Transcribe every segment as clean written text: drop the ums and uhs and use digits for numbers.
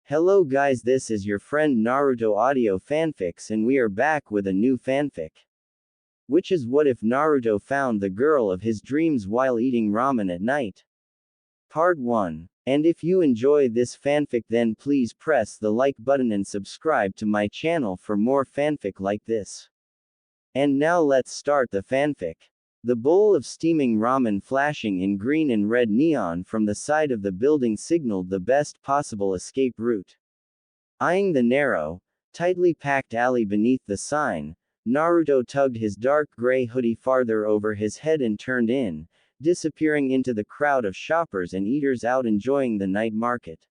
Hello guys, this is your friend Naruto Audio Fanfics and we are back with a new fanfic. Which is what if Naruto found the girl of his dreams while eating ramen at night? Part 1. And if you enjoy this fanfic then please press the like button and subscribe to my channel for more fanfic like this. And now let's start the fanfic. The bowl of steaming ramen flashing in green and red neon from the side of the building signaled the best possible escape route. Eyeing the narrow, tightly packed alley beneath the sign, Naruto tugged his dark gray hoodie farther over his head and turned in, disappearing into the crowd of shoppers and eaters out enjoying the night market.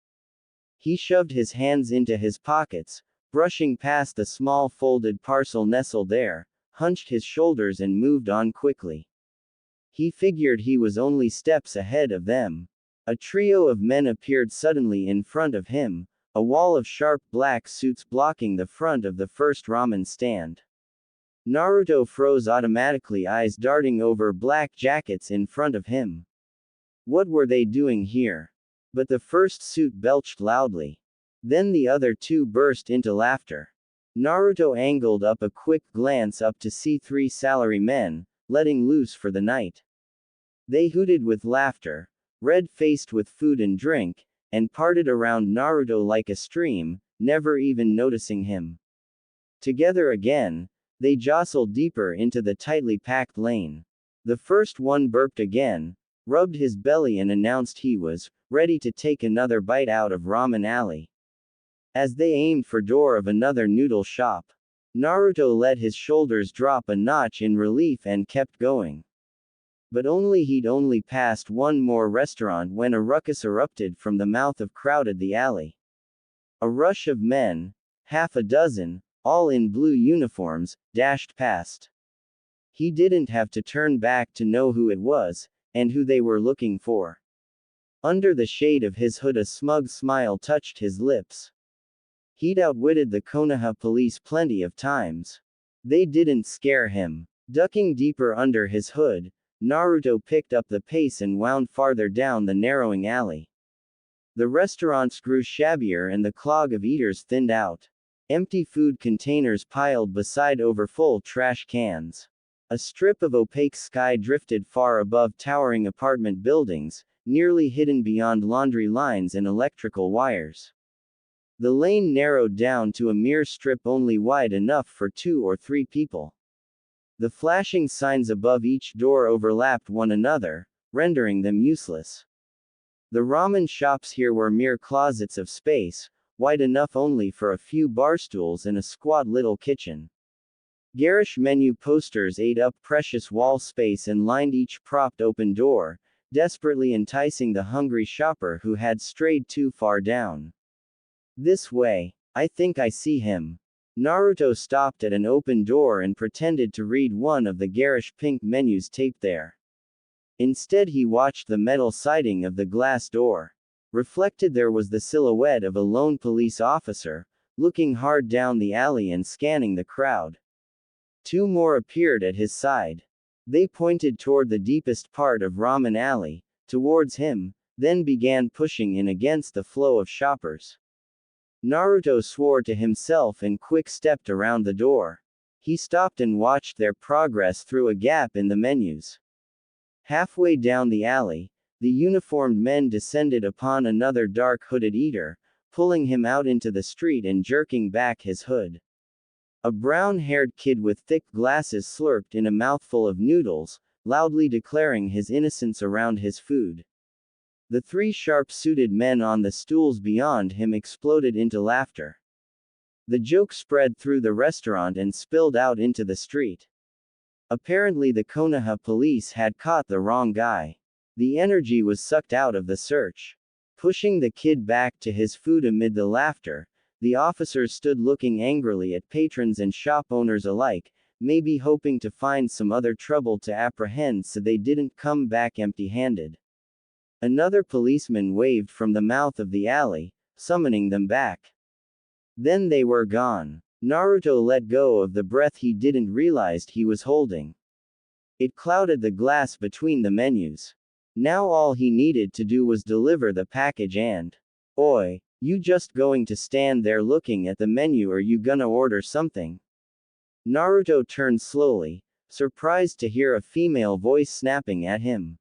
He shoved his hands into his pockets, brushing past the small folded parcel nestled there, hunched his shoulders and moved on quickly. He figured he was only steps ahead of them. A trio of men appeared suddenly in front of him, a wall of sharp black suits blocking the front of the first ramen stand. Naruto froze automatically, eyes darting over black jackets in front of him. What were they doing here? But the first suit belched loudly. Then the other two burst into laughter. Naruto angled up a quick glance up to see three salary men, letting loose for the night. They hooted with laughter, red-faced with food and drink, and parted around Naruto like a stream, never even noticing him. Together again, they jostled deeper into the tightly packed lane. The first one burped again, rubbed his belly and announced he was ready to take another bite out of Ramen Alley. As they aimed for door of another noodle shop, Naruto let his shoulders drop a notch in relief and kept going. But he'd only passed one more restaurant when a ruckus erupted from the mouth of crowded the alley. A rush of men, half a dozen, all in blue uniforms, dashed past. He didn't have to turn back to know who it was, and who they were looking for. Under the shade of his hood a smug smile touched his lips. He'd outwitted the Konoha police plenty of times. They didn't scare him. Ducking deeper under his hood, Naruto picked up the pace and wound farther down the narrowing alley. The restaurants grew shabbier and the clog of eaters thinned out. Empty food containers piled beside overfull trash cans. A strip of opaque sky drifted far above towering apartment buildings, nearly hidden beyond laundry lines and electrical wires. The lane narrowed down to a mere strip only wide enough for 2 or 3 people. The flashing signs above each door overlapped one another, rendering them useless. The ramen shops here were mere closets of space, wide enough only for a few barstools and a squat little kitchen. Garish menu posters ate up precious wall space and lined each propped open door, desperately enticing the hungry shopper who had strayed too far down. This way. I think I see him. Naruto stopped at an open door and pretended to read one of the garish pink menus taped there. Instead he watched the metal siding of the glass door. Reflected there was the silhouette of a lone police officer, looking hard down the alley and scanning the crowd. 2 more appeared at his side. They pointed toward the deepest part of Ramen Alley, towards him, then began pushing in against the flow of shoppers. Naruto swore to himself and quick-stepped around the door. He stopped and watched their progress through a gap in the menus. Halfway down the alley, the uniformed men descended upon another dark hooded eater, pulling him out into the street and jerking back his hood. A brown-haired kid with thick glasses slurped in a mouthful of noodles, loudly declaring his innocence around his food. The 3 sharp-suited men on the stools beyond him exploded into laughter. The joke spread through the restaurant and spilled out into the street. Apparently the Konoha police had caught the wrong guy. The energy was sucked out of the search. Pushing the kid back to his food amid the laughter, the officers stood looking angrily at patrons and shop owners alike, maybe hoping to find some other trouble to apprehend so they didn't come back empty-handed. Another policeman waved from the mouth of the alley, summoning them back. Then they were gone. Naruto let go of the breath he didn't realize he was holding. It clouded the glass between the menus. Now all he needed to do was deliver the package and, "Oi, You just going to stand there looking at the menu or you gonna order something? Naruto turned slowly, surprised to hear a female voice snapping at him.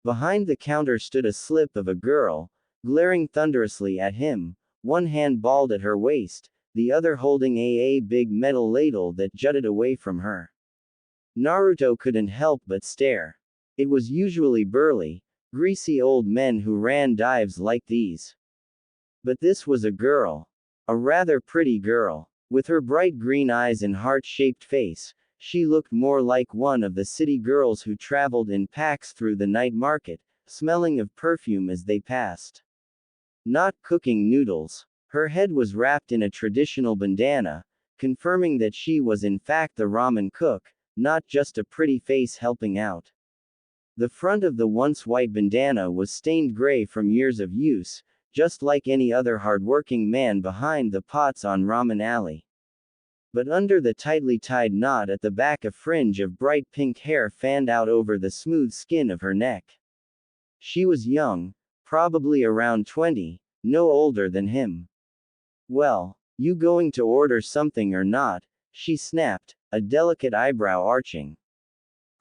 Behind the counter stood a slip of a girl, glaring thunderously at him, one hand balled at her waist, the other holding a big metal ladle that jutted away from her. Naruto couldn't help but stare. It was usually burly, greasy old men who ran dives like these. But this was a girl. A rather pretty girl. With her bright green eyes and heart-shaped face, she looked more like one of the city girls who traveled in packs through the night market, smelling of perfume as they passed. Not cooking noodles. Her head was wrapped in a traditional bandana, confirming that she was in fact the ramen cook, not just a pretty face helping out. The front of the once white bandana was stained gray from years of use, just like any other hardworking man behind the pots on Ramen Alley. But under the tightly tied knot at the back, a fringe of bright pink hair fanned out over the smooth skin of her neck. She was young, probably around 20, no older than him. Well, you going to order something or not? She snapped, a delicate eyebrow arching.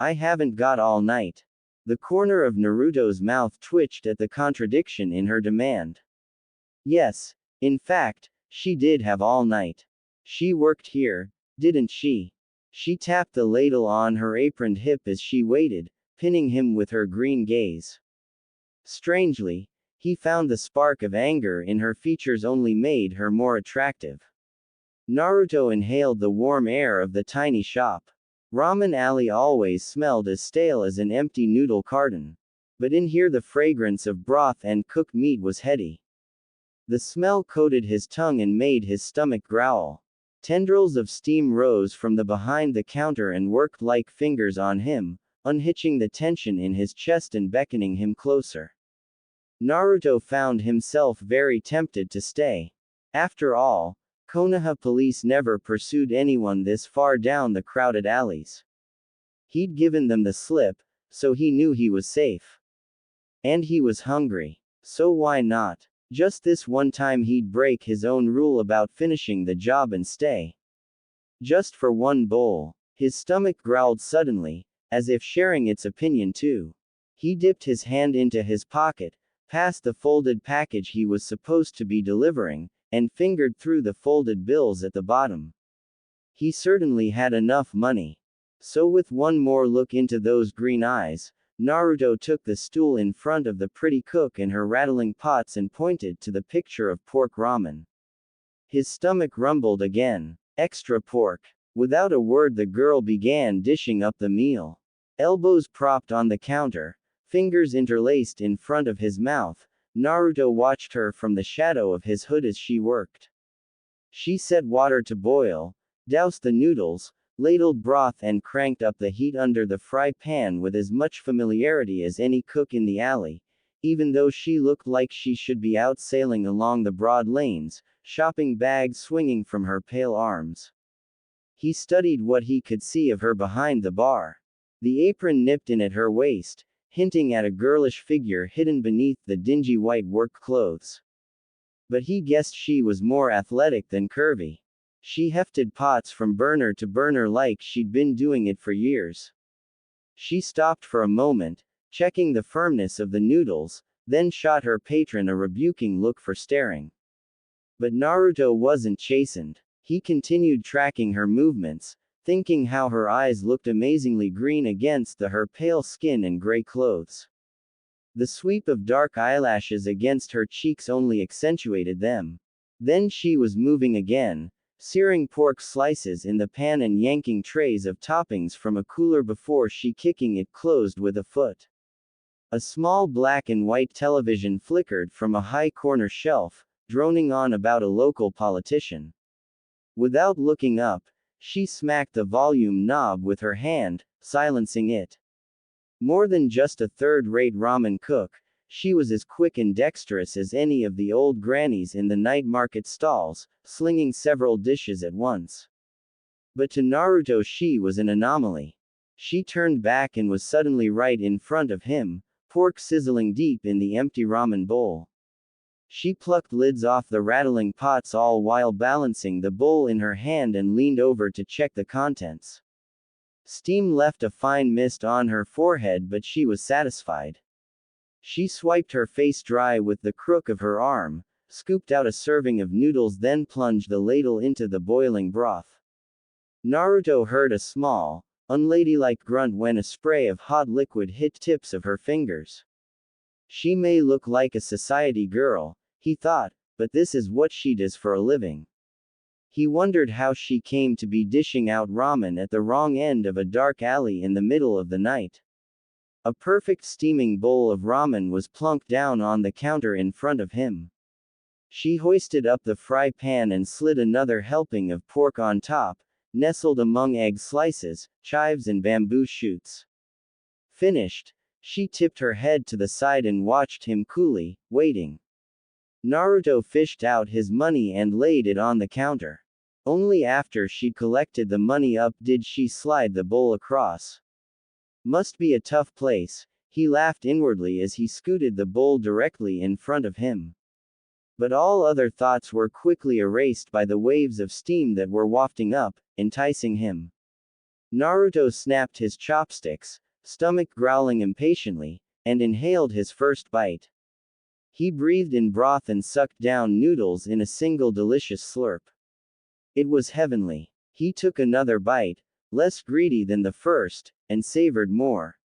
I haven't got all night. The corner of Naruto's mouth twitched at the contradiction in her demand. Yes, in fact, she did have all night. She worked here, didn't she? She tapped the ladle on her aproned hip as she waited, pinning him with her green gaze. Strangely, he found the spark of anger in her features only made her more attractive. Naruto inhaled the warm air of the tiny shop. Ramen Alley always smelled as stale as an empty noodle carton. But in here the fragrance of broth and cooked meat was heady. The smell coated his tongue and made his stomach growl. Tendrils of steam rose from the behind the counter and worked like fingers on him, unhitching the tension in his chest and beckoning him closer. Naruto found himself very tempted to stay. After all, Konoha police never pursued anyone this far down the crowded alleys. He'd given them the slip, so he knew he was safe. And he was hungry. So why not? Just this one time he'd break his own rule about finishing the job and stay. Just for one bowl. His stomach growled suddenly, as if sharing its opinion too. He dipped his hand into his pocket, passed the folded package he was supposed to be delivering, and fingered through the folded bills at the bottom. He certainly had enough money. So with one more look into those green eyes, Naruto took the stool in front of the pretty cook and her rattling pots and pointed to the picture of pork ramen. His stomach rumbled again. Extra pork. Without a word the girl began dishing up the meal. Elbows propped on the counter, fingers interlaced in front of his mouth, Naruto watched her from the shadow of his hood as she worked. She set water to boil, doused the noodles, ladled broth and cranked up the heat under the fry pan with as much familiarity as any cook in the alley, even though she looked like she should be out sailing along the broad lanes, shopping bags swinging from her pale arms. He studied what he could see of her behind the bar. The apron nipped in at her waist, hinting at a girlish figure hidden beneath the dingy white work clothes. But he guessed she was more athletic than curvy. She hefted pots from burner to burner like she'd been doing it for years. She stopped for a moment, checking the firmness of the noodles, then shot her patron a rebuking look for staring. But Naruto wasn't chastened. He continued tracking her movements, thinking how her eyes looked amazingly green against her pale skin and gray clothes. The sweep of dark eyelashes against her cheeks only accentuated them. Then she was moving again, searing pork slices in the pan and yanking trays of toppings from a cooler before she kicking it closed with a foot. A small black and white television flickered from a high corner shelf, droning on about a local politician. Without looking up, she smacked the volume knob with her hand, silencing it. More than just a third-rate ramen cook, she was as quick and dexterous as any of the old grannies in the night market stalls, slinging several dishes at once. But to Naruto she was an anomaly. She turned back and was suddenly right in front of him, pork sizzling deep in the empty ramen bowl. She plucked lids off the rattling pots all while balancing the bowl in her hand and leaned over to check the contents. Steam left a fine mist on her forehead, but she was satisfied. She swiped her face dry with the crook of her arm, scooped out a serving of noodles, then plunged the ladle into the boiling broth. Naruto heard a small, unladylike grunt when a spray of hot liquid hit tips of her fingers. She may look like a society girl, he thought, but this is what she does for a living. He wondered how she came to be dishing out ramen at the wrong end of a dark alley in the middle of the night. A perfect steaming bowl of ramen was plunked down on the counter in front of him. She hoisted up the fry pan and slid another helping of pork on top, nestled among egg slices, chives and bamboo shoots. Finished, she tipped her head to the side and watched him coolly, waiting. Naruto fished out his money and laid it on the counter. Only after she'd collected the money up did she slide the bowl across. Must be a tough place, he laughed inwardly as he scooted the bowl directly in front of him. But all other thoughts were quickly erased by the waves of steam that were wafting up, enticing him. Naruto snapped his chopsticks, stomach growling impatiently, and inhaled his first bite. He breathed in broth and sucked down noodles in a single delicious slurp. It was heavenly. He took another bite, less greedy than the first, and savored more.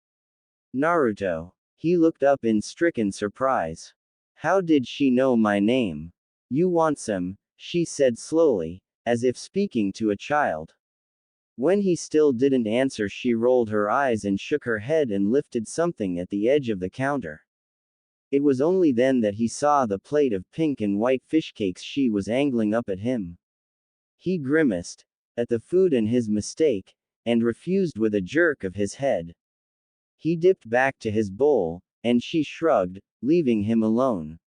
Naruto. He looked up in stricken surprise. How did she know my name? You want some, she said slowly, as if speaking to a child. When he still didn't answer, she rolled her eyes and shook her head and lifted something at the edge of the counter. It was only then that he saw the plate of pink and white fish cakes she was angling up at him. He grimaced at the food and his mistake, and refused with a jerk of his head. He dipped back to his bowl, and she shrugged, leaving him alone.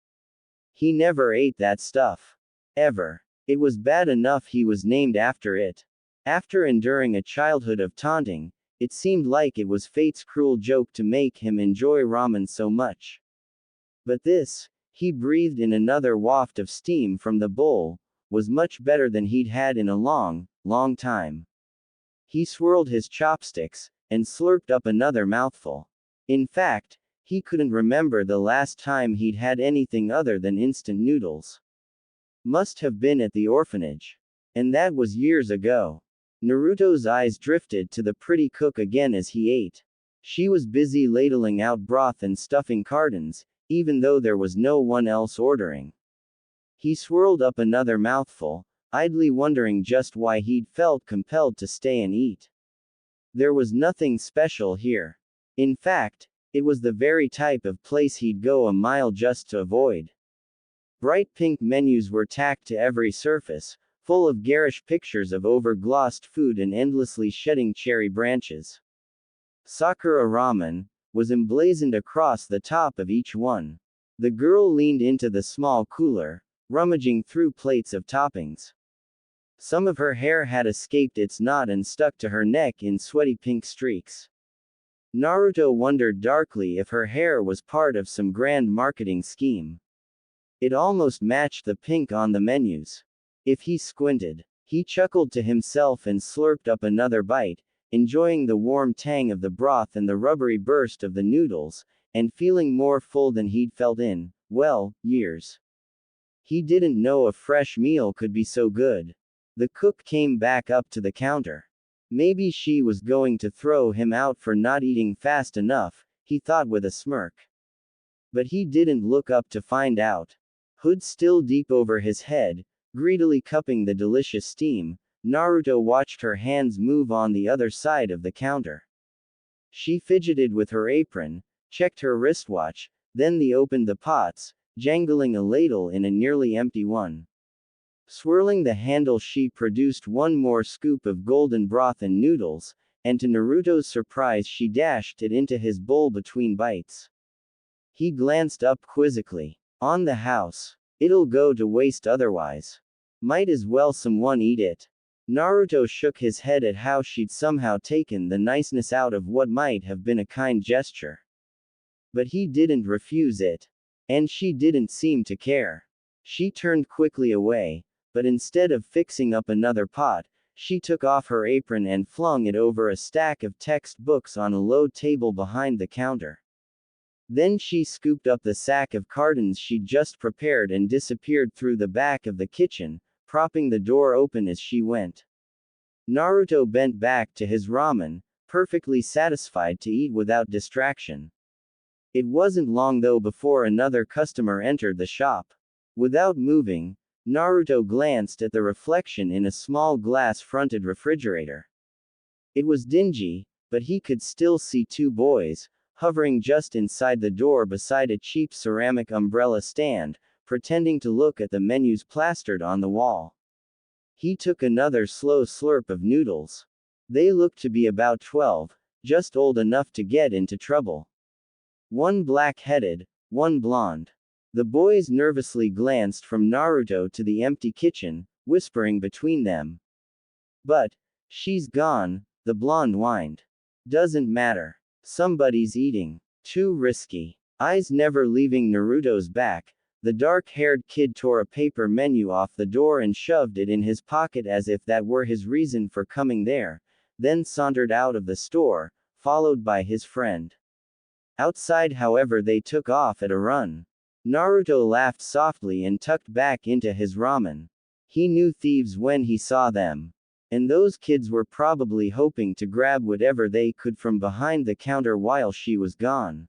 He never ate that stuff. Ever. It was bad enough he was named after it. After enduring a childhood of taunting, it seemed like it was fate's cruel joke to make him enjoy ramen so much. But this, he breathed in another waft of steam from the bowl, was much better than he'd had in a long, long time. He swirled his chopsticks, and slurped up another mouthful. In fact, he couldn't remember the last time he'd had anything other than instant noodles. Must have been at the orphanage. And that was years ago. Naruto's eyes drifted to the pretty cook again as he ate. She was busy ladling out broth and stuffing cartons, even though there was no one else ordering. He swirled up another mouthful, idly wondering just why he'd felt compelled to stay and eat. There was nothing special here. In fact, it was the very type of place he'd go a mile just to avoid. Bright pink menus were tacked to every surface, full of garish pictures of over-glossed food and endlessly shedding cherry branches. Sakura Ramen was emblazoned across the top of each one. The girl leaned into the small cooler, rummaging through plates of toppings. Some of her hair had escaped its knot and stuck to her neck in sweaty pink streaks. Naruto wondered darkly if her hair was part of some grand marketing scheme. It almost matched the pink on the menus. If he squinted, he chuckled to himself and slurped up another bite, enjoying the warm tang of the broth and the rubbery burst of the noodles, and feeling more full than he'd felt in, well, years. He didn't know a fresh meal could be so good. The cook came back up to the counter. Maybe she was going to throw him out for not eating fast enough, he thought with a smirk. But he didn't look up to find out. Hood still deep over his head, greedily cupping the delicious steam, Naruto watched her hands move on the other side of the counter. She fidgeted with her apron, checked her wristwatch, then opened the pots, jangling a ladle in a nearly empty one. Swirling the handle, she produced one more scoop of golden broth and noodles, and to Naruto's surprise she dashed it into his bowl between bites. He glanced up quizzically. On the house. It'll go to waste otherwise. Might as well someone eat it. Naruto shook his head at how she'd somehow taken the niceness out of what might have been a kind gesture. But he didn't refuse it. And she didn't seem to care. She turned quickly away, but instead of fixing up another pot, she took off her apron and flung it over a stack of textbooks on a low table behind the counter. Then she scooped up the sack of cartons she'd just prepared and disappeared through the back of the kitchen, propping the door open as she went. Naruto bent back to his ramen, perfectly satisfied to eat without distraction. It wasn't long though before another customer entered the shop. Without moving, Naruto glanced at the reflection in a small glass-fronted refrigerator. It was dingy, but he could still see two boys, hovering just inside the door beside a cheap ceramic umbrella stand, pretending to look at the menus plastered on the wall. He took another slow slurp of noodles. They looked to be about 12, just old enough to get into trouble. One black-headed, one blonde. The boys nervously glanced from Naruto to the empty kitchen, whispering between them. But, she's gone, the blonde whined. Doesn't matter. Somebody's eating. Too risky. Eyes never leaving Naruto's back, the dark-haired kid tore a paper menu off the door and shoved it in his pocket as if that were his reason for coming there, then sauntered out of the store, followed by his friend. Outside, however, they took off at a run. Naruto laughed softly and tucked back into his ramen. He knew thieves when he saw them. And those kids were probably hoping to grab whatever they could from behind the counter while she was gone.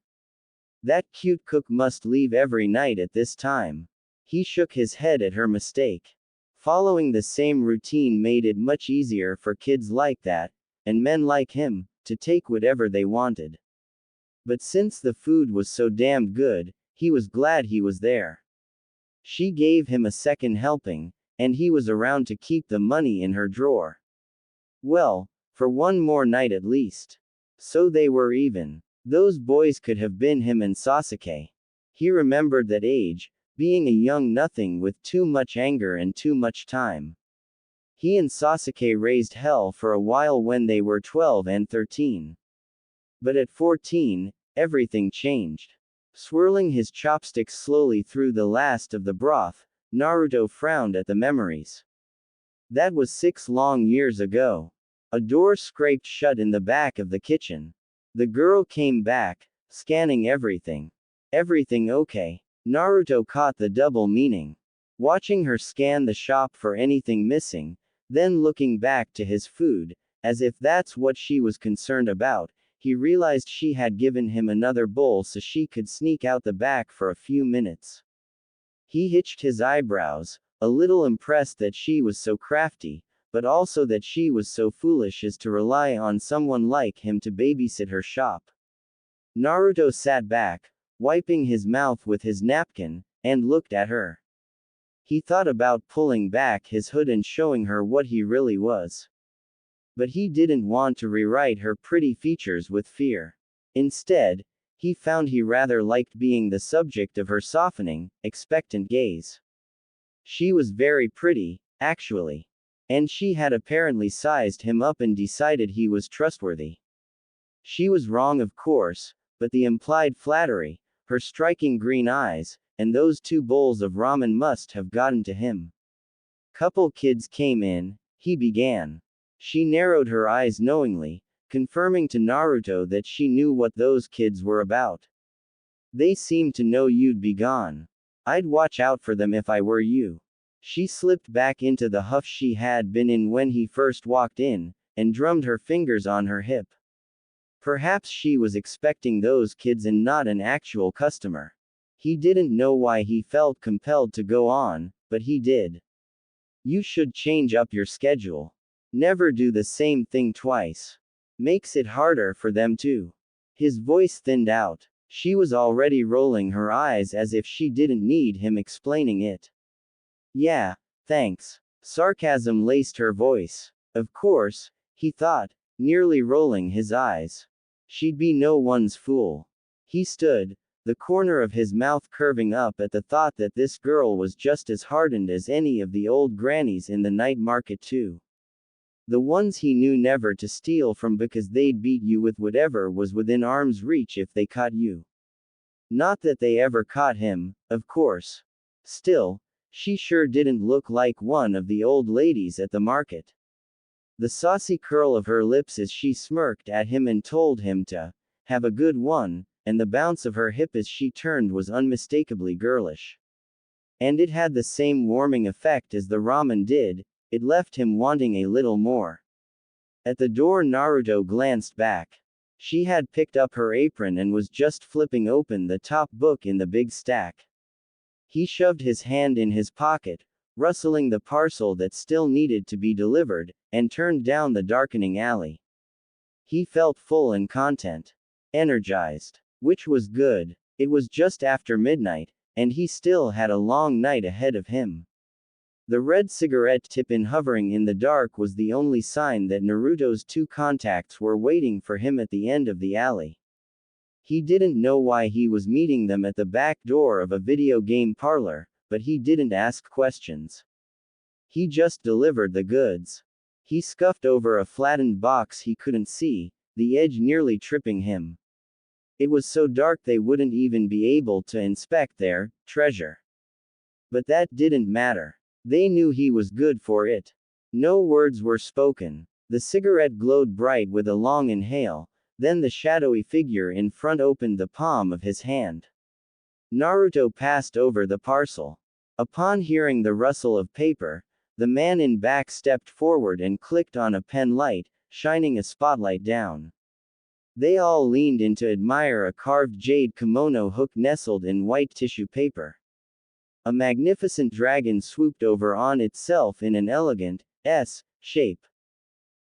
That cute cook must leave every night at this time. He shook his head at her mistake. Following the same routine made it much easier for kids like that, and men like him, to take whatever they wanted. But since the food was so damned good, he was glad he was there. She gave him a second helping, and he was around to keep the money in her drawer. Well, for one more night at least. So they were even. Those boys could have been him and Sasuke. He remembered that age, being a young nothing with too much anger and too much time. He and Sasuke raised hell for a while when they were 12 and 13. But at 14, everything changed. Swirling his chopsticks slowly through the last of the broth, Naruto frowned at the memories. That was 6 long years ago. A door scraped shut in the back of the kitchen. The girl came back, scanning everything. Everything okay? Naruto caught the double meaning. Watching her scan the shop for anything missing, then looking back to his food, as if that's what she was concerned about, he realized she had given him another bowl so she could sneak out the back for a few minutes. He hitched his eyebrows, a little impressed that she was so crafty, but also that she was so foolish as to rely on someone like him to babysit her shop. Naruto sat back, wiping his mouth with his napkin, and looked at her. He thought about pulling back his hood and showing her what he really was. But he didn't want to rewrite her pretty features with fear. Instead, he found he rather liked being the subject of her softening, expectant gaze. She was very pretty, actually. And she had apparently sized him up and decided he was trustworthy. She was wrong, of course, but the implied flattery, her striking green eyes, and those 2 bowls of ramen must have gotten to him. Couple kids came in, he began. She narrowed her eyes knowingly, confirming to Naruto that she knew what those kids were about. They seemed to know you'd be gone. I'd watch out for them if I were you. She slipped back into the huff she had been in when he first walked in, and drummed her fingers on her hip. Perhaps she was expecting those kids and not an actual customer. He didn't know why he felt compelled to go on, but he did. You should change up your schedule. Never do the same thing twice. Makes it harder for them too. His voice thinned out. She was already rolling her eyes as if she didn't need him explaining it. Yeah, thanks. Sarcasm laced her voice. Of course, he thought, nearly rolling his eyes. She'd be no one's fool. He stood, the corner of his mouth curving up at the thought that this girl was just as hardened as any of the old grannies in the night market too. The ones he knew never to steal from because they'd beat you with whatever was within arm's reach if they caught you. Not that they ever caught him, of course. Still, she sure didn't look like one of the old ladies at the market. The saucy curl of her lips as she smirked at him and told him to have a good one, and the bounce of her hip as she turned was unmistakably girlish. And it had the same warming effect as the ramen did, it left him wanting a little more. At the door, Naruto glanced back. She had picked up her apron and was just flipping open the top book in the big stack. He shoved his hand in his pocket, rustling the parcel that still needed to be delivered, and turned down the darkening alley. He felt full and content. Energized. Which was good. It was just after midnight, and he still had a long night ahead of him. The red cigarette tip-in hovering in the dark was the only sign that Naruto's two contacts were waiting for him at the end of the alley. He didn't know why he was meeting them at the back door of a video game parlor, but he didn't ask questions. He just delivered the goods. He scuffed over a flattened box he couldn't see, the edge nearly tripping him. It was so dark they wouldn't even be able to inspect their treasure. But that didn't matter. They knew he was good for it. No words were spoken. The cigarette glowed bright with a long inhale, then the shadowy figure in front opened the palm of his hand. Naruto passed over the parcel. Upon hearing the rustle of paper, the man in back stepped forward and clicked on a pen light, shining a spotlight down. They all leaned in to admire a carved jade kimono hook nestled in white tissue paper. A magnificent dragon swooped over on itself in an elegant S shape.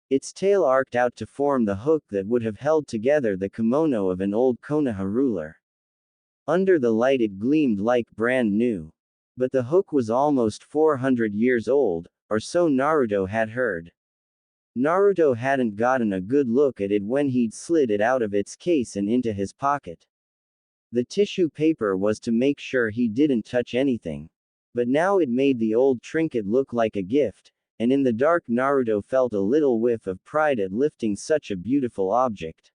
Its tail arced out to form the hook that would have held together the kimono of an old Konoha ruler. Under the light it gleamed like brand new. But the hook was almost 400 years old, or so Naruto had heard. Naruto hadn't gotten a good look at it when he'd slid it out of its case and into his pocket. The tissue paper was to make sure he didn't touch anything. But now it made the old trinket look like a gift, and in the dark Naruto felt a little whiff of pride at lifting such a beautiful object.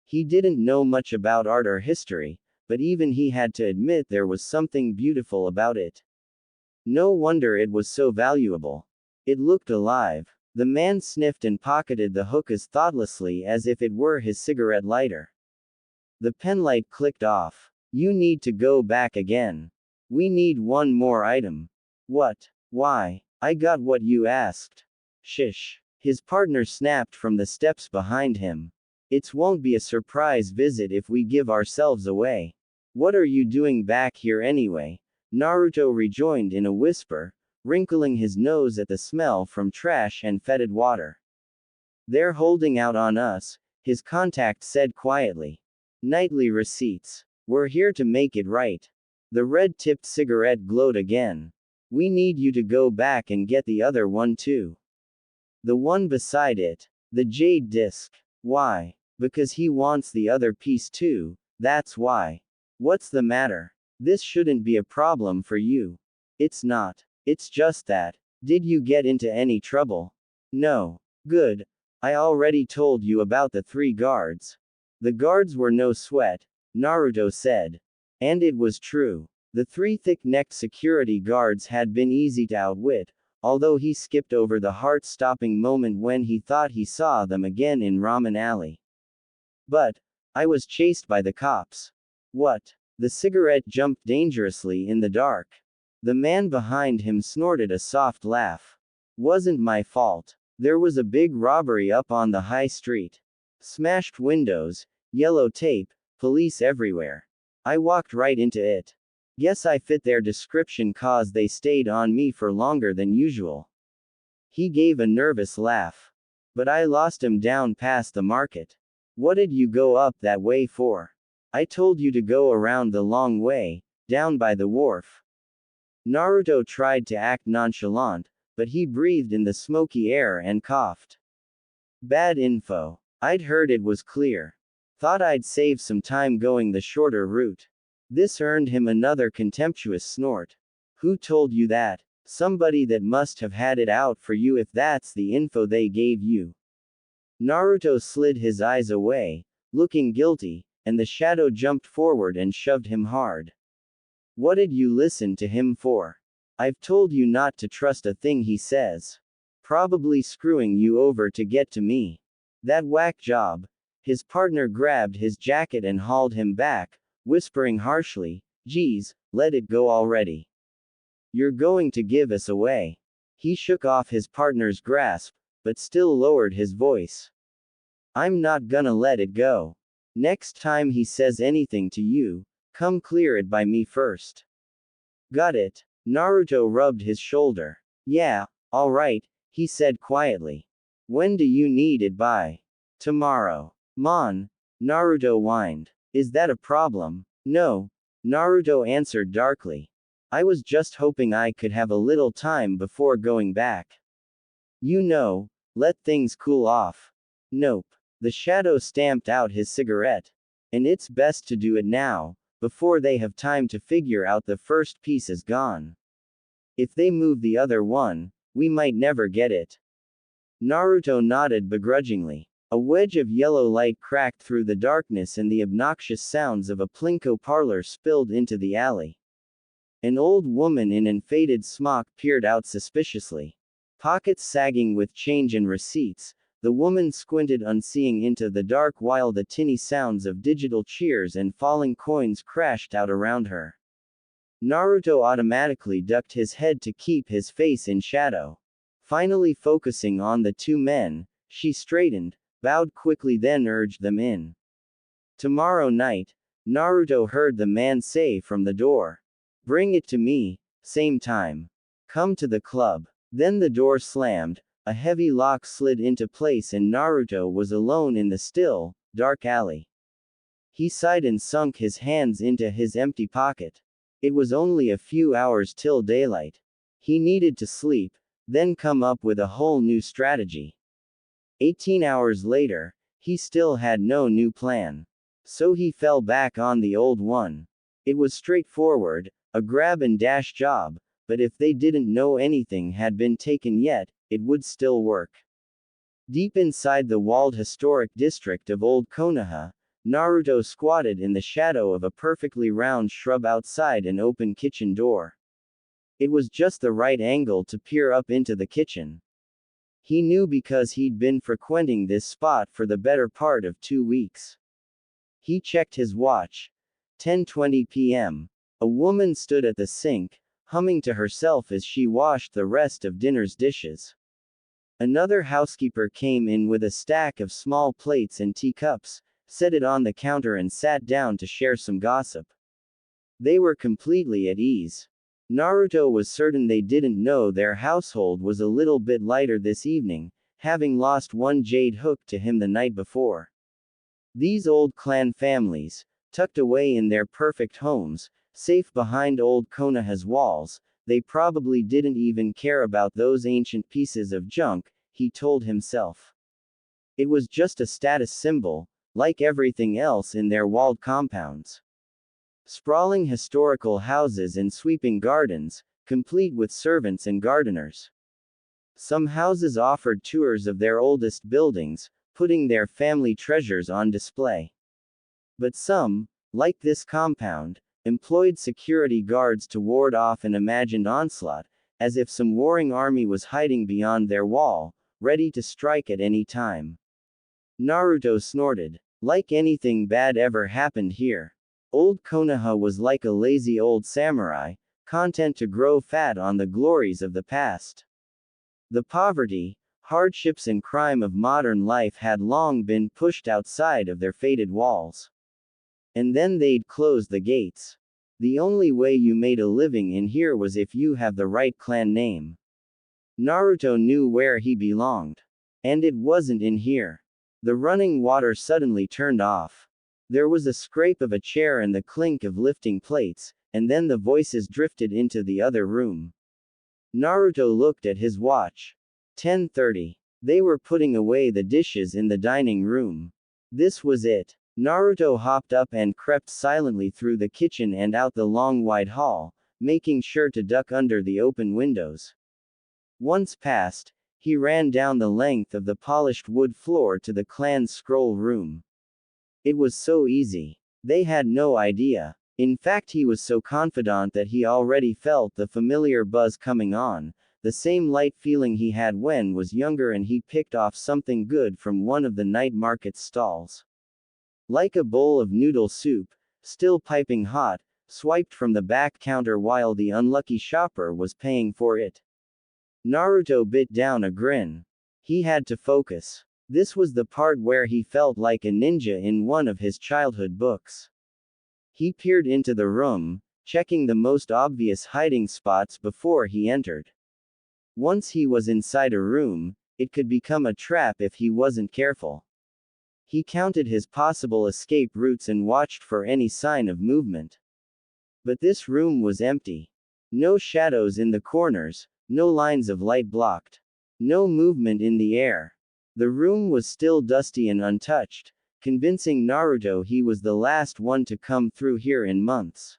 He didn't know much about art or history, but even he had to admit there was something beautiful about it. No wonder it was so valuable. It looked alive. The man sniffed and pocketed the hook as thoughtlessly as if it were his cigarette lighter. The penlight clicked off. You need to go back again. We need one more item. What? Why? I got what you asked. Shish. His partner snapped from the steps behind him. It won't be a surprise visit if we give ourselves away. What are you doing back here anyway? Naruto rejoined in a whisper, wrinkling his nose at the smell from trash and fetid water. They're holding out on us, his contact said quietly. Nightly receipts. We're here to make it right. The red-tipped cigarette glowed again. We need you to go back and get the other one too. The one beside it. The jade disc. Why? Because he wants the other piece too, that's why. What's the matter? This shouldn't be a problem for you. It's not. It's just that. Did you get into any trouble? No. Good. I already told you about the 3 guards. The guards were no sweat, Naruto said. And it was true. The 3 thick-necked security guards had been easy to outwit, although he skipped over the heart-stopping moment when he thought he saw them again in Ramen Alley. But I was chased by the cops. What? The cigarette jumped dangerously in the dark. The man behind him snorted a soft laugh. Wasn't my fault. There was a big robbery up on the high street. Smashed windows, yellow tape, police everywhere. I walked right into it. Guess I fit their description cause they stayed on me for longer than usual. He gave a nervous laugh. But I lost him down past the market. What did you go up that way for? I told you to go around the long way, down by the wharf. Naruto tried to act nonchalant, but he breathed in the smoky air and coughed. Bad info. I'd heard it was clear. Thought I'd save some time going the shorter route. This earned him another contemptuous snort. Who told you that? Somebody that must have had it out for you if that's the info they gave you. Naruto slid his eyes away, looking guilty. and the shadow jumped forward and shoved him hard. What did you listen to him for? I've told you not to trust a thing he says. Probably screwing you over to get to me. That whack job. His partner grabbed his jacket and hauled him back, whispering harshly, "Geez, let it go already. You're going to give us away." He shook off his partner's grasp, but still lowered his voice. "I'm not gonna let it go. Next time he says anything to you, come clear it by me first. Got it?" Naruto rubbed his shoulder. "Yeah, alright," he said quietly. "When do you need it by?" "Tomorrow." "Mon," Naruto whined. "Is that a problem?" "No," Naruto answered darkly. "I was just hoping I could have a little time before going back. You know, let things cool off." "Nope." The shadow stamped out his cigarette. "And it's best to do it now, before they have time to figure out the first piece is gone. If they move the other one, we might never get it." Naruto nodded begrudgingly. A wedge of yellow light cracked through the darkness and the obnoxious sounds of a plinko parlor spilled into the alley. An old woman in an faded smock peered out suspiciously. Pockets sagging with change and receipts, the woman squinted unseeing into the dark while the tinny sounds of digital cheers and falling coins crashed out around her. Naruto automatically ducked his head to keep his face in shadow. Finally focusing on the two men, she straightened, bowed quickly then urged them in. "Tomorrow night," Naruto heard the man say from the door. "Bring it to me, same time. Come to the club." Then the door slammed, a heavy lock slid into place and Naruto was alone in the still, dark alley. He sighed and sunk his hands into his empty pocket. It was only a few hours till daylight. He needed to sleep, then come up with a whole new strategy. 18 hours later, he still had no new plan. So he fell back on the old one. It was straightforward, a grab and dash job, but if they didn't know anything had been taken yet, it would still work. Deep inside the walled historic district of Old Konoha, Naruto squatted in the shadow of a perfectly round shrub outside an open kitchen door. It was just the right angle to peer up into the kitchen. He knew because he'd been frequenting this spot for the better part of 2 weeks. He checked his watch. 10:20 p.m. A woman stood at the sink, humming to herself as she washed the rest of dinner's dishes. Another housekeeper came in with a stack of small plates and teacups, set it on the counter and sat down to share some gossip. They were completely at ease. Naruto was certain they didn't know their household was a little bit lighter this evening, having lost one jade hook to him the night before. These old clan families, tucked away in their perfect homes, safe behind old Konoha's walls, they probably didn't even care about those ancient pieces of junk, he told himself. It was just a status symbol, like everything else in their walled compounds. Sprawling historical houses and sweeping gardens, complete with servants and gardeners. Some houses offered tours of their oldest buildings, putting their family treasures on display. But some, like this compound, employed security guards to ward off an imagined onslaught, as if some warring army was hiding beyond their wall, ready to strike at any time. Naruto snorted. Like anything bad ever happened here. Old Konoha was like a lazy old samurai, content to grow fat on the glories of the past. The poverty, hardships and crime of modern life had long been pushed outside of their faded walls. And then they'd close the gates. The only way you made a living in here was if you have the right clan name. Naruto knew where he belonged. And it wasn't in here. The running water suddenly turned off. There was a scrape of a chair and the clink of lifting plates, and then the voices drifted into the other room. Naruto looked at his watch. 10:30. They were putting away the dishes in the dining room. This was it. Naruto hopped up and crept silently through the kitchen and out the long wide hall, making sure to duck under the open windows. Once past, he ran down the length of the polished wood floor to the clan's scroll room. It was so easy. They had no idea. In fact, he was so confident that he already felt the familiar buzz coming on, the same light feeling he had when was younger and he picked off something good from one of the night market stalls. Like a bowl of noodle soup, still piping hot, swiped from the back counter while the unlucky shopper was paying for it. Naruto bit down a grin. He had to focus. This was the part where he felt like a ninja in one of his childhood books. He peered into the room, checking the most obvious hiding spots before he entered. Once he was inside a room, it could become a trap if he wasn't careful. He counted his possible escape routes and watched for any sign of movement. But this room was empty. No shadows in the corners, no lines of light blocked. No movement in the air. The room was still dusty and untouched, convincing Naruto he was the last one to come through here in months.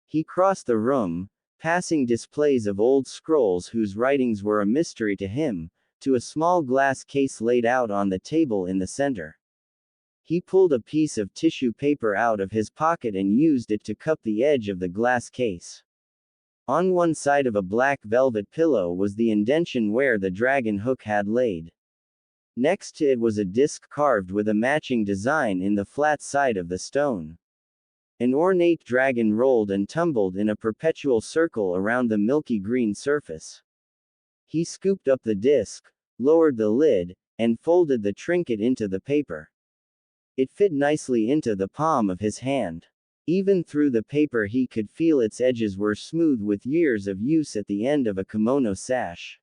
He crossed the room, passing displays of old scrolls whose writings were a mystery to him, to a small glass case laid out on the table in the center. He pulled a piece of tissue paper out of his pocket and used it to cup the edge of the glass case. On one side of a black velvet pillow was the indentation where the dragon hook had laid. Next to it was a disc carved with a matching design in the flat side of the stone. An ornate dragon rolled and tumbled in a perpetual circle around the milky green surface. He scooped up the disc, lowered the lid, and folded the trinket into the paper. It fit nicely into the palm of his hand. Even through the paper he could feel its edges were smooth with years of use at the end of a kimono sash.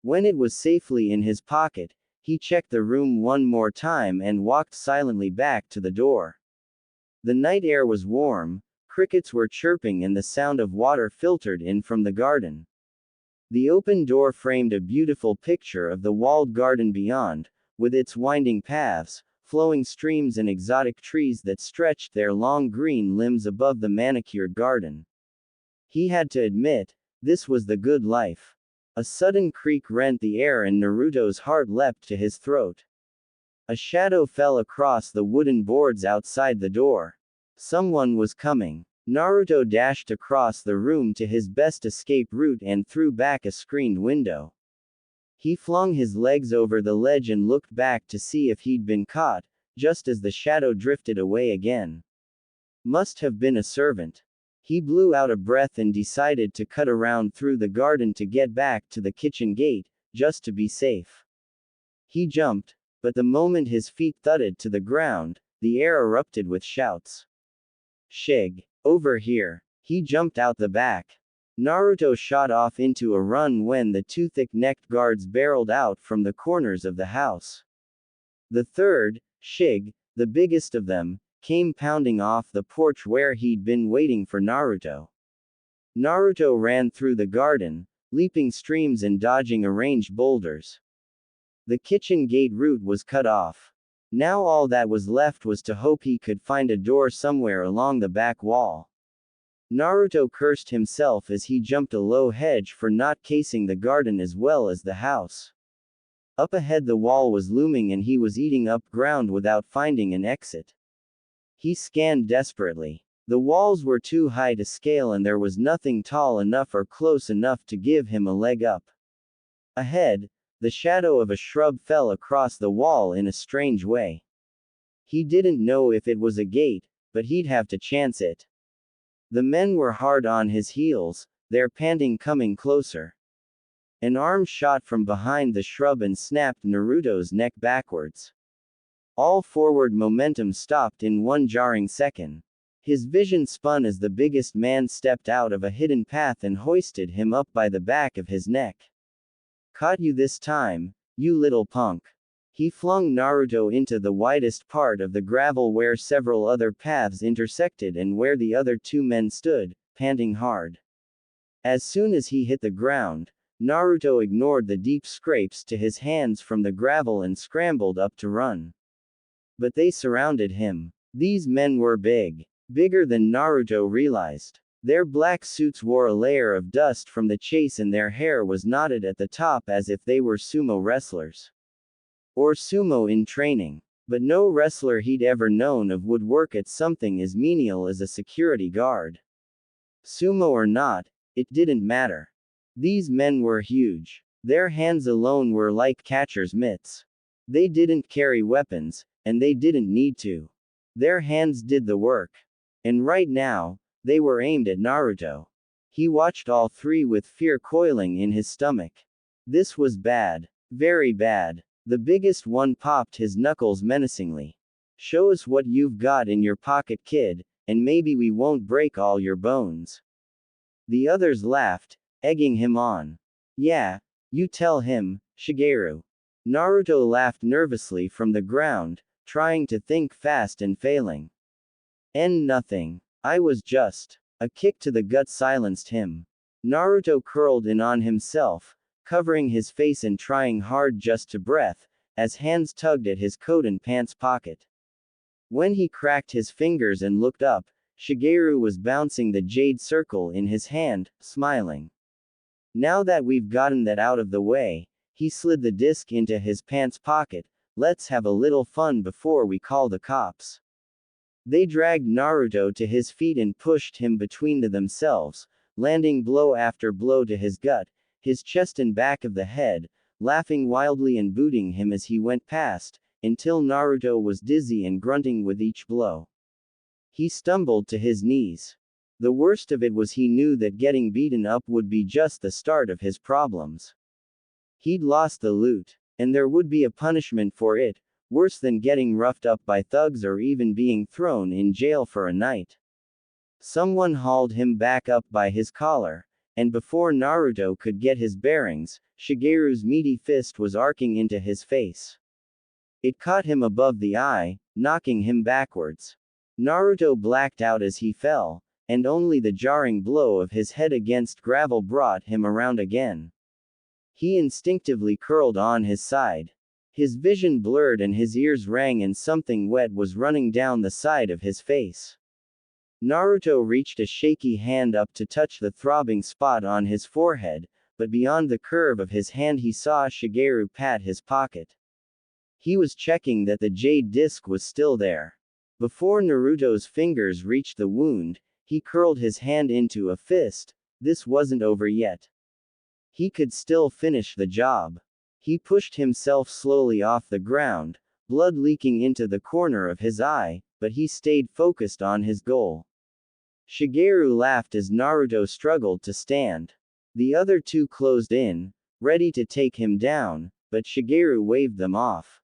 When it was safely in his pocket, he checked the room one more time and walked silently back to the door. The night air was warm, crickets were chirping and the sound of water filtered in from the garden. The open door framed a beautiful picture of the walled garden beyond, with its winding paths, flowing streams and exotic trees that stretched their long green limbs above the manicured garden. He had to admit, this was the good life. A sudden creak rent the air and Naruto's heart leapt to his throat. A shadow fell across the wooden boards outside the door. Someone was coming. Naruto dashed across the room to his best escape route and threw back a screened window. He flung his legs over the ledge and looked back to see if he'd been caught, just as the shadow drifted away again. Must have been a servant. He blew out a breath and decided to cut around through the garden to get back to the kitchen gate, just to be safe. He jumped, but the moment his feet thudded to the ground, the air erupted with shouts. "Shig! Over here!" He jumped out the back. Naruto shot off into a run when the two thick-necked guards barreled out from the corners of the house. The third, Shig, the biggest of them, came pounding off the porch where he'd been waiting for Naruto. Naruto ran through the garden, leaping streams and dodging arranged boulders. The kitchen gate route was cut off. Now all that was left was to hope he could find a door somewhere along the back wall. Naruto cursed himself as he jumped a low hedge for not casing the garden as well as the house. Up ahead the wall was looming and he was eating up ground without finding an exit. He scanned desperately. The walls were too high to scale and there was nothing tall enough or close enough to give him a leg up. Ahead, the shadow of a shrub fell across the wall in a strange way. He didn't know if it was a gate, but he'd have to chance it. The men were hard on his heels, their panting coming closer. An arm shot from behind the shrub and snapped Naruto's neck backwards. All forward momentum stopped in one jarring second. His vision spun as the biggest man stepped out of a hidden path and hoisted him up by the back of his neck. "Caught you this time, you little punk." He flung Naruto into the widest part of the gravel where several other paths intersected and where the other two men stood, panting hard. As soon as he hit the ground, Naruto ignored the deep scrapes to his hands from the gravel and scrambled up to run. But they surrounded him. These men were big. Bigger than Naruto realized. Their black suits wore a layer of dust from the chase and their hair was knotted at the top as if they were sumo wrestlers. Or sumo in training. But no wrestler he'd ever known of would work at something as menial as a security guard. Sumo or not, it didn't matter. These men were huge. Their hands alone were like catcher's mitts. They didn't carry weapons, and they didn't need to. Their hands did the work. And right now, they were aimed at Naruto. He watched all three with fear coiling in his stomach. This was bad. Very bad. The biggest one popped his knuckles menacingly. Show us what you've got in your pocket, kid, and maybe we won't break all your bones. The others laughed, egging him on. Yeah, you tell him, Shigeru. Naruto laughed nervously from the ground, trying to think fast and failing. Nothing. I was just. A kick to the gut silenced him. Naruto curled in on himself, covering his face and trying hard just to breath, as hands tugged at his coat and pants pocket. When he cracked his fingers and looked up, Shigeru was bouncing the jade circle in his hand, smiling. Now that we've gotten that out of the way, he slid the disc into his pants pocket. Let's have a little fun before we call the cops. They dragged Naruto to his feet and pushed him between themselves, landing blow after blow to his gut, his chest and back of the head, laughing wildly and booting him as he went past, until Naruto was dizzy and grunting with each blow. He stumbled to his knees. The worst of it was he knew that getting beaten up would be just the start of his problems. He'd lost the loot, and there would be a punishment for it, worse than getting roughed up by thugs or even being thrown in jail for a night. Someone hauled him back up by his collar, and before Naruto could get his bearings, Shigeru's meaty fist was arcing into his face. It caught him above the eye, knocking him backwards. Naruto blacked out as he fell, and only the jarring blow of his head against gravel brought him around again. He instinctively curled on his side. His vision blurred and his ears rang and something wet was running down the side of his face. Naruto reached a shaky hand up to touch the throbbing spot on his forehead, but beyond the curve of his hand he saw Shigeru pat his pocket. He was checking that the jade disc was still there. Before Naruto's fingers reached the wound, he curled his hand into a fist. This wasn't over yet. He could still finish the job. He pushed himself slowly off the ground, blood leaking into the corner of his eye, but he stayed focused on his goal. Shigeru laughed as Naruto struggled to stand. The other two closed in, ready to take him down, but Shigeru waved them off.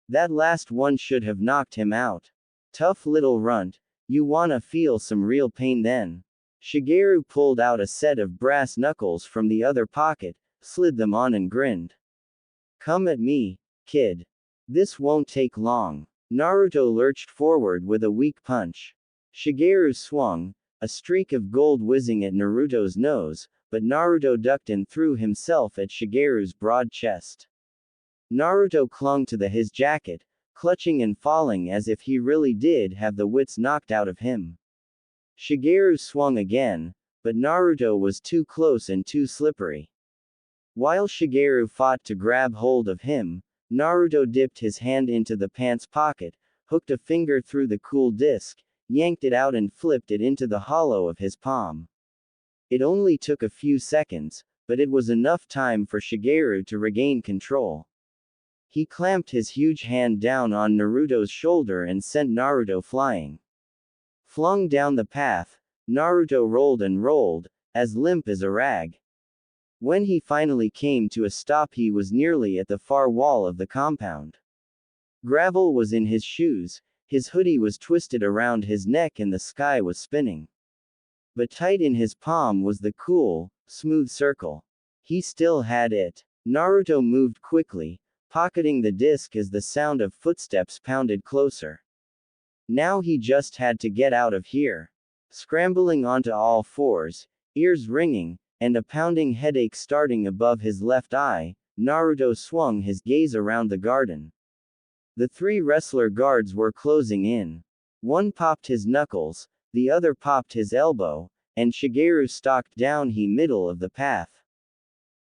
That last one should have knocked him out. Tough little runt, you wanna feel some real pain then? Shigeru pulled out a set of brass knuckles from the other pocket, slid them on and grinned. Come at me, kid. This won't take long. Naruto lurched forward with a weak punch. Shigeru swung, a streak of gold whizzing at Naruto's nose, but Naruto ducked and threw himself at Shigeru's broad chest. Naruto clung to his jacket, clutching and falling as if he really did have the wits knocked out of him. Shigeru swung again, but Naruto was too close and too slippery. While Shigeru fought to grab hold of him, Naruto dipped his hand into the pants pocket, hooked a finger through the cool disc, yanked it out and flipped it into the hollow of his palm. It only took a few seconds, but it was enough time for Shigeru to regain control. He clamped his huge hand down on Naruto's shoulder and sent Naruto flying. Flung down the path, Naruto rolled and rolled, as limp as a rag. When he finally came to a stop, he was nearly at the far wall of the compound. Gravel was in his shoes, his hoodie was twisted around his neck and the sky was spinning. But tight in his palm was the cool, smooth circle. He still had it. Naruto moved quickly, pocketing the disc as the sound of footsteps pounded closer. Now he just had to get out of here. Scrambling onto all fours, ears ringing, and a pounding headache starting above his left eye, Naruto swung his gaze around the garden. The three wrestler guards were closing in. One popped his knuckles, the other popped his elbow, and Shigeru stalked down the middle of the path.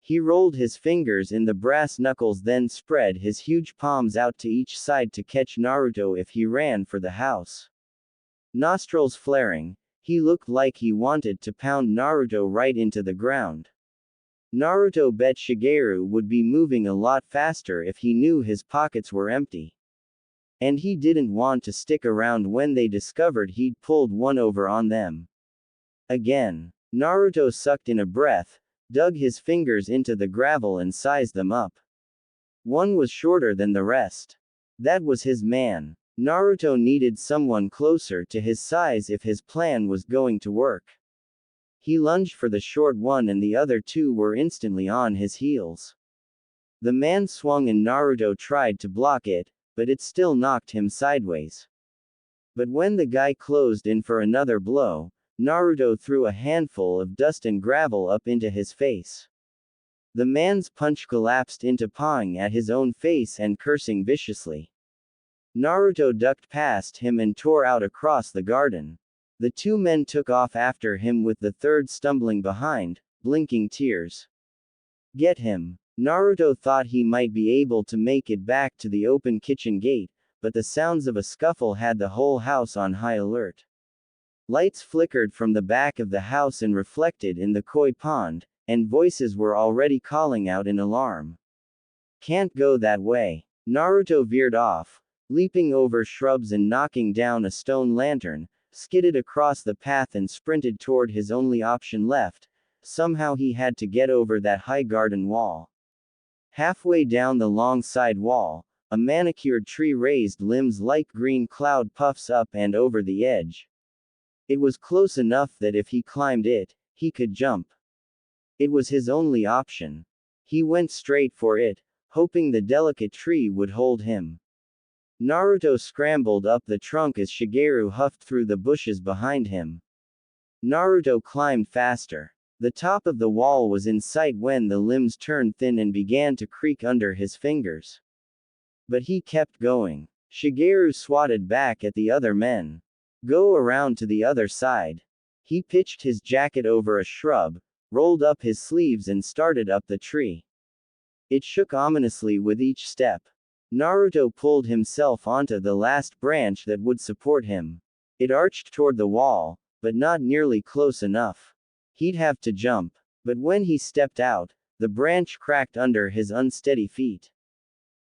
He rolled his fingers in the brass knuckles, then spread his huge palms out to each side to catch Naruto if he ran for the house. Nostrils flaring, he looked like he wanted to pound Naruto right into the ground. Naruto bet Shigeru would be moving a lot faster if he knew his pockets were empty. And he didn't want to stick around when they discovered he'd pulled one over on them. Again, Naruto sucked in a breath, dug his fingers into the gravel and sized them up. One was shorter than the rest. That was his man. Naruto needed someone closer to his size if his plan was going to work. He lunged for the short one and the other two were instantly on his heels. The man swung and Naruto tried to block it, but it still knocked him sideways. But when the guy closed in for another blow, Naruto threw a handful of dust and gravel up into his face. The man's punch collapsed into pawing at his own face and cursing viciously. Naruto ducked past him and tore out across the garden. The two men took off after him with the third stumbling behind, blinking tears. Get him. Naruto thought he might be able to make it back to the open kitchen gate, but the sounds of a scuffle had the whole house on high alert. Lights flickered from the back of the house and reflected in the koi pond, and voices were already calling out in alarm. Can't go that way. Naruto veered off, leaping over shrubs and knocking down a stone lantern, skidded across the path and sprinted toward his only option left. Somehow he had to get over that high garden wall. Halfway down the long side wall, a manicured tree raised limbs like green cloud puffs up and over the edge. It was close enough that if he climbed it, he could jump. It was his only option. He went straight for it, hoping the delicate tree would hold him. Naruto scrambled up the trunk as Shigeru huffed through the bushes behind him. Naruto climbed faster. The top of the wall was in sight when the limbs turned thin and began to creak under his fingers. But he kept going. Shigeru swatted back at the other men. Go around to the other side. He pitched his jacket over a shrub, rolled up his sleeves and started up the tree. It shook ominously with each step. Naruto pulled himself onto the last branch that would support him. It arched toward the wall, but not nearly close enough. He'd have to jump. But when he stepped out, the branch cracked under his unsteady feet.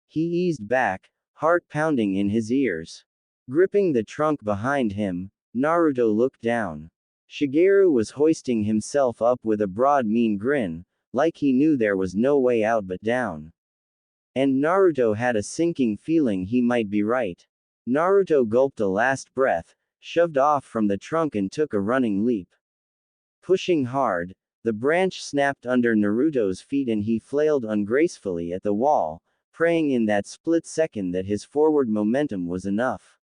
He eased back, heart pounding in his ears. Gripping the trunk behind him, Naruto looked down. Shigeru was hoisting himself up with a broad mean grin, like he knew there was no way out but down. And Naruto had a sinking feeling he might be right. Naruto gulped a last breath, shoved off from the trunk and took a running leap. Pushing hard, the branch snapped under Naruto's feet and he flailed ungracefully at the wall, praying in that split second that his forward momentum was enough.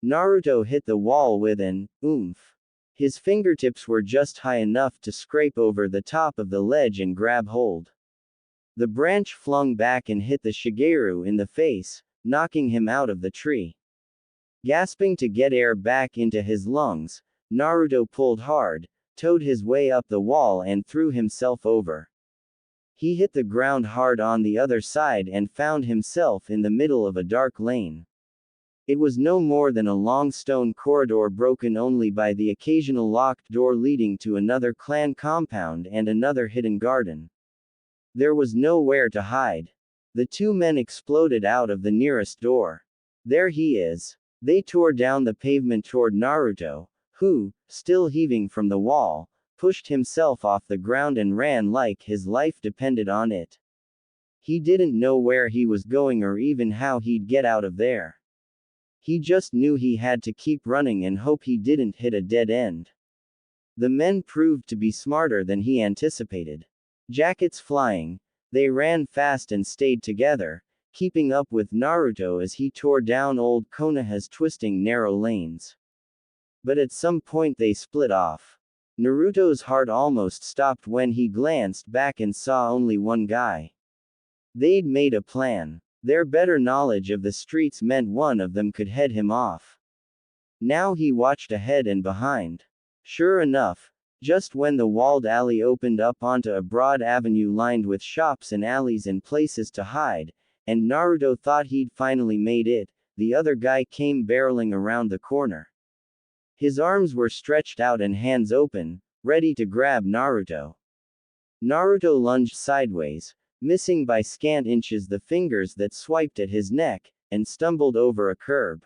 Naruto hit the wall with an oomph. His fingertips were just high enough to scrape over the top of the ledge and grab hold. The branch flung back and hit the Shigeru in the face, knocking him out of the tree. Gasping to get air back into his lungs, Naruto pulled hard, towed his way up the wall and threw himself over. He hit the ground hard on the other side and found himself in the middle of a dark lane. It was no more than a long stone corridor broken only by the occasional locked door leading to another clan compound and another hidden garden. There was nowhere to hide. The two men exploded out of the nearest door. There he is. They tore down the pavement toward Naruto, who, still heaving from the wall, pushed himself off the ground and ran like his life depended on it. He didn't know where he was going or even how he'd get out of there. He just knew he had to keep running and hope he didn't hit a dead end. The men proved to be smarter than he anticipated. Jackets flying, they ran fast and stayed together, keeping up with Naruto as he tore down old Konoha's twisting narrow lanes. But at some point they split off. Naruto's heart almost stopped when he glanced back and saw only one guy. They'd made a plan. Their better knowledge of the streets meant one of them could head him off. Now he watched ahead and behind. Sure enough, Just when the walled alley opened up onto a broad avenue lined with shops and alleys and places to hide, and Naruto thought he'd finally made it, the other guy came barreling around the corner. His arms were stretched out and hands open, ready to grab Naruto. Naruto lunged sideways, missing by scant inches the fingers that swiped at his neck, and stumbled over a curb.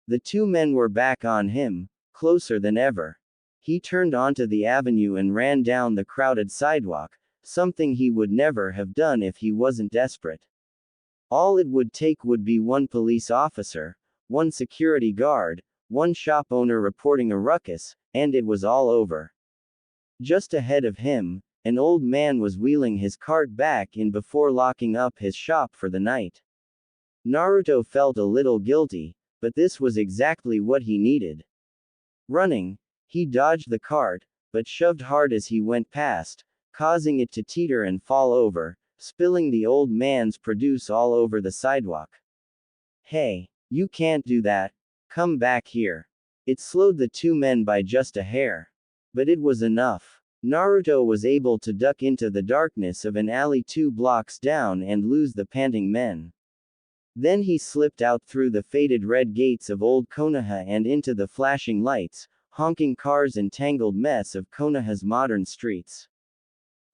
The two men were back on him, closer than ever. He turned onto the avenue and ran down the crowded sidewalk, something he would never have done if he wasn't desperate. All it would take would be one police officer, one security guard, one shop owner reporting a ruckus, and it was all over. Just ahead of him, an old man was wheeling his cart back in before locking up his shop for the night. Naruto felt a little guilty, but this was exactly what he needed. Running, he dodged the cart, but shoved hard as he went past, causing it to teeter and fall over, spilling the old man's produce all over the sidewalk. Hey, you can't do that. Come back here. It slowed the two men by just a hair. But it was enough. Naruto was able to duck into the darkness of an alley 2 blocks down and lose the panting men. Then he slipped out through the faded red gates of old Konoha and into the flashing lights, honking cars and tangled mess of Konoha's modern streets.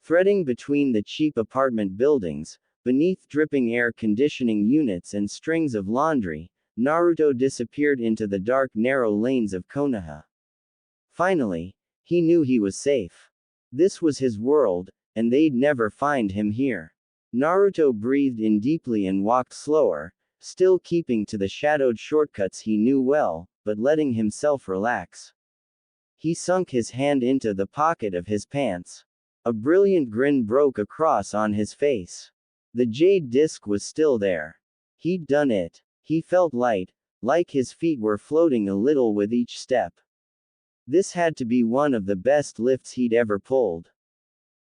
Threading between the cheap apartment buildings, beneath dripping air conditioning units and strings of laundry, Naruto disappeared into the dark narrow lanes of Konoha. Finally, he knew he was safe. This was his world, and they'd never find him here. Naruto breathed in deeply and walked slower, still keeping to the shadowed shortcuts he knew well, but letting himself relax. He sunk his hand into the pocket of his pants. A brilliant grin broke across on his face. The jade disc was still there. He'd done it. He felt light, like his feet were floating a little with each step. This had to be one of the best lifts he'd ever pulled.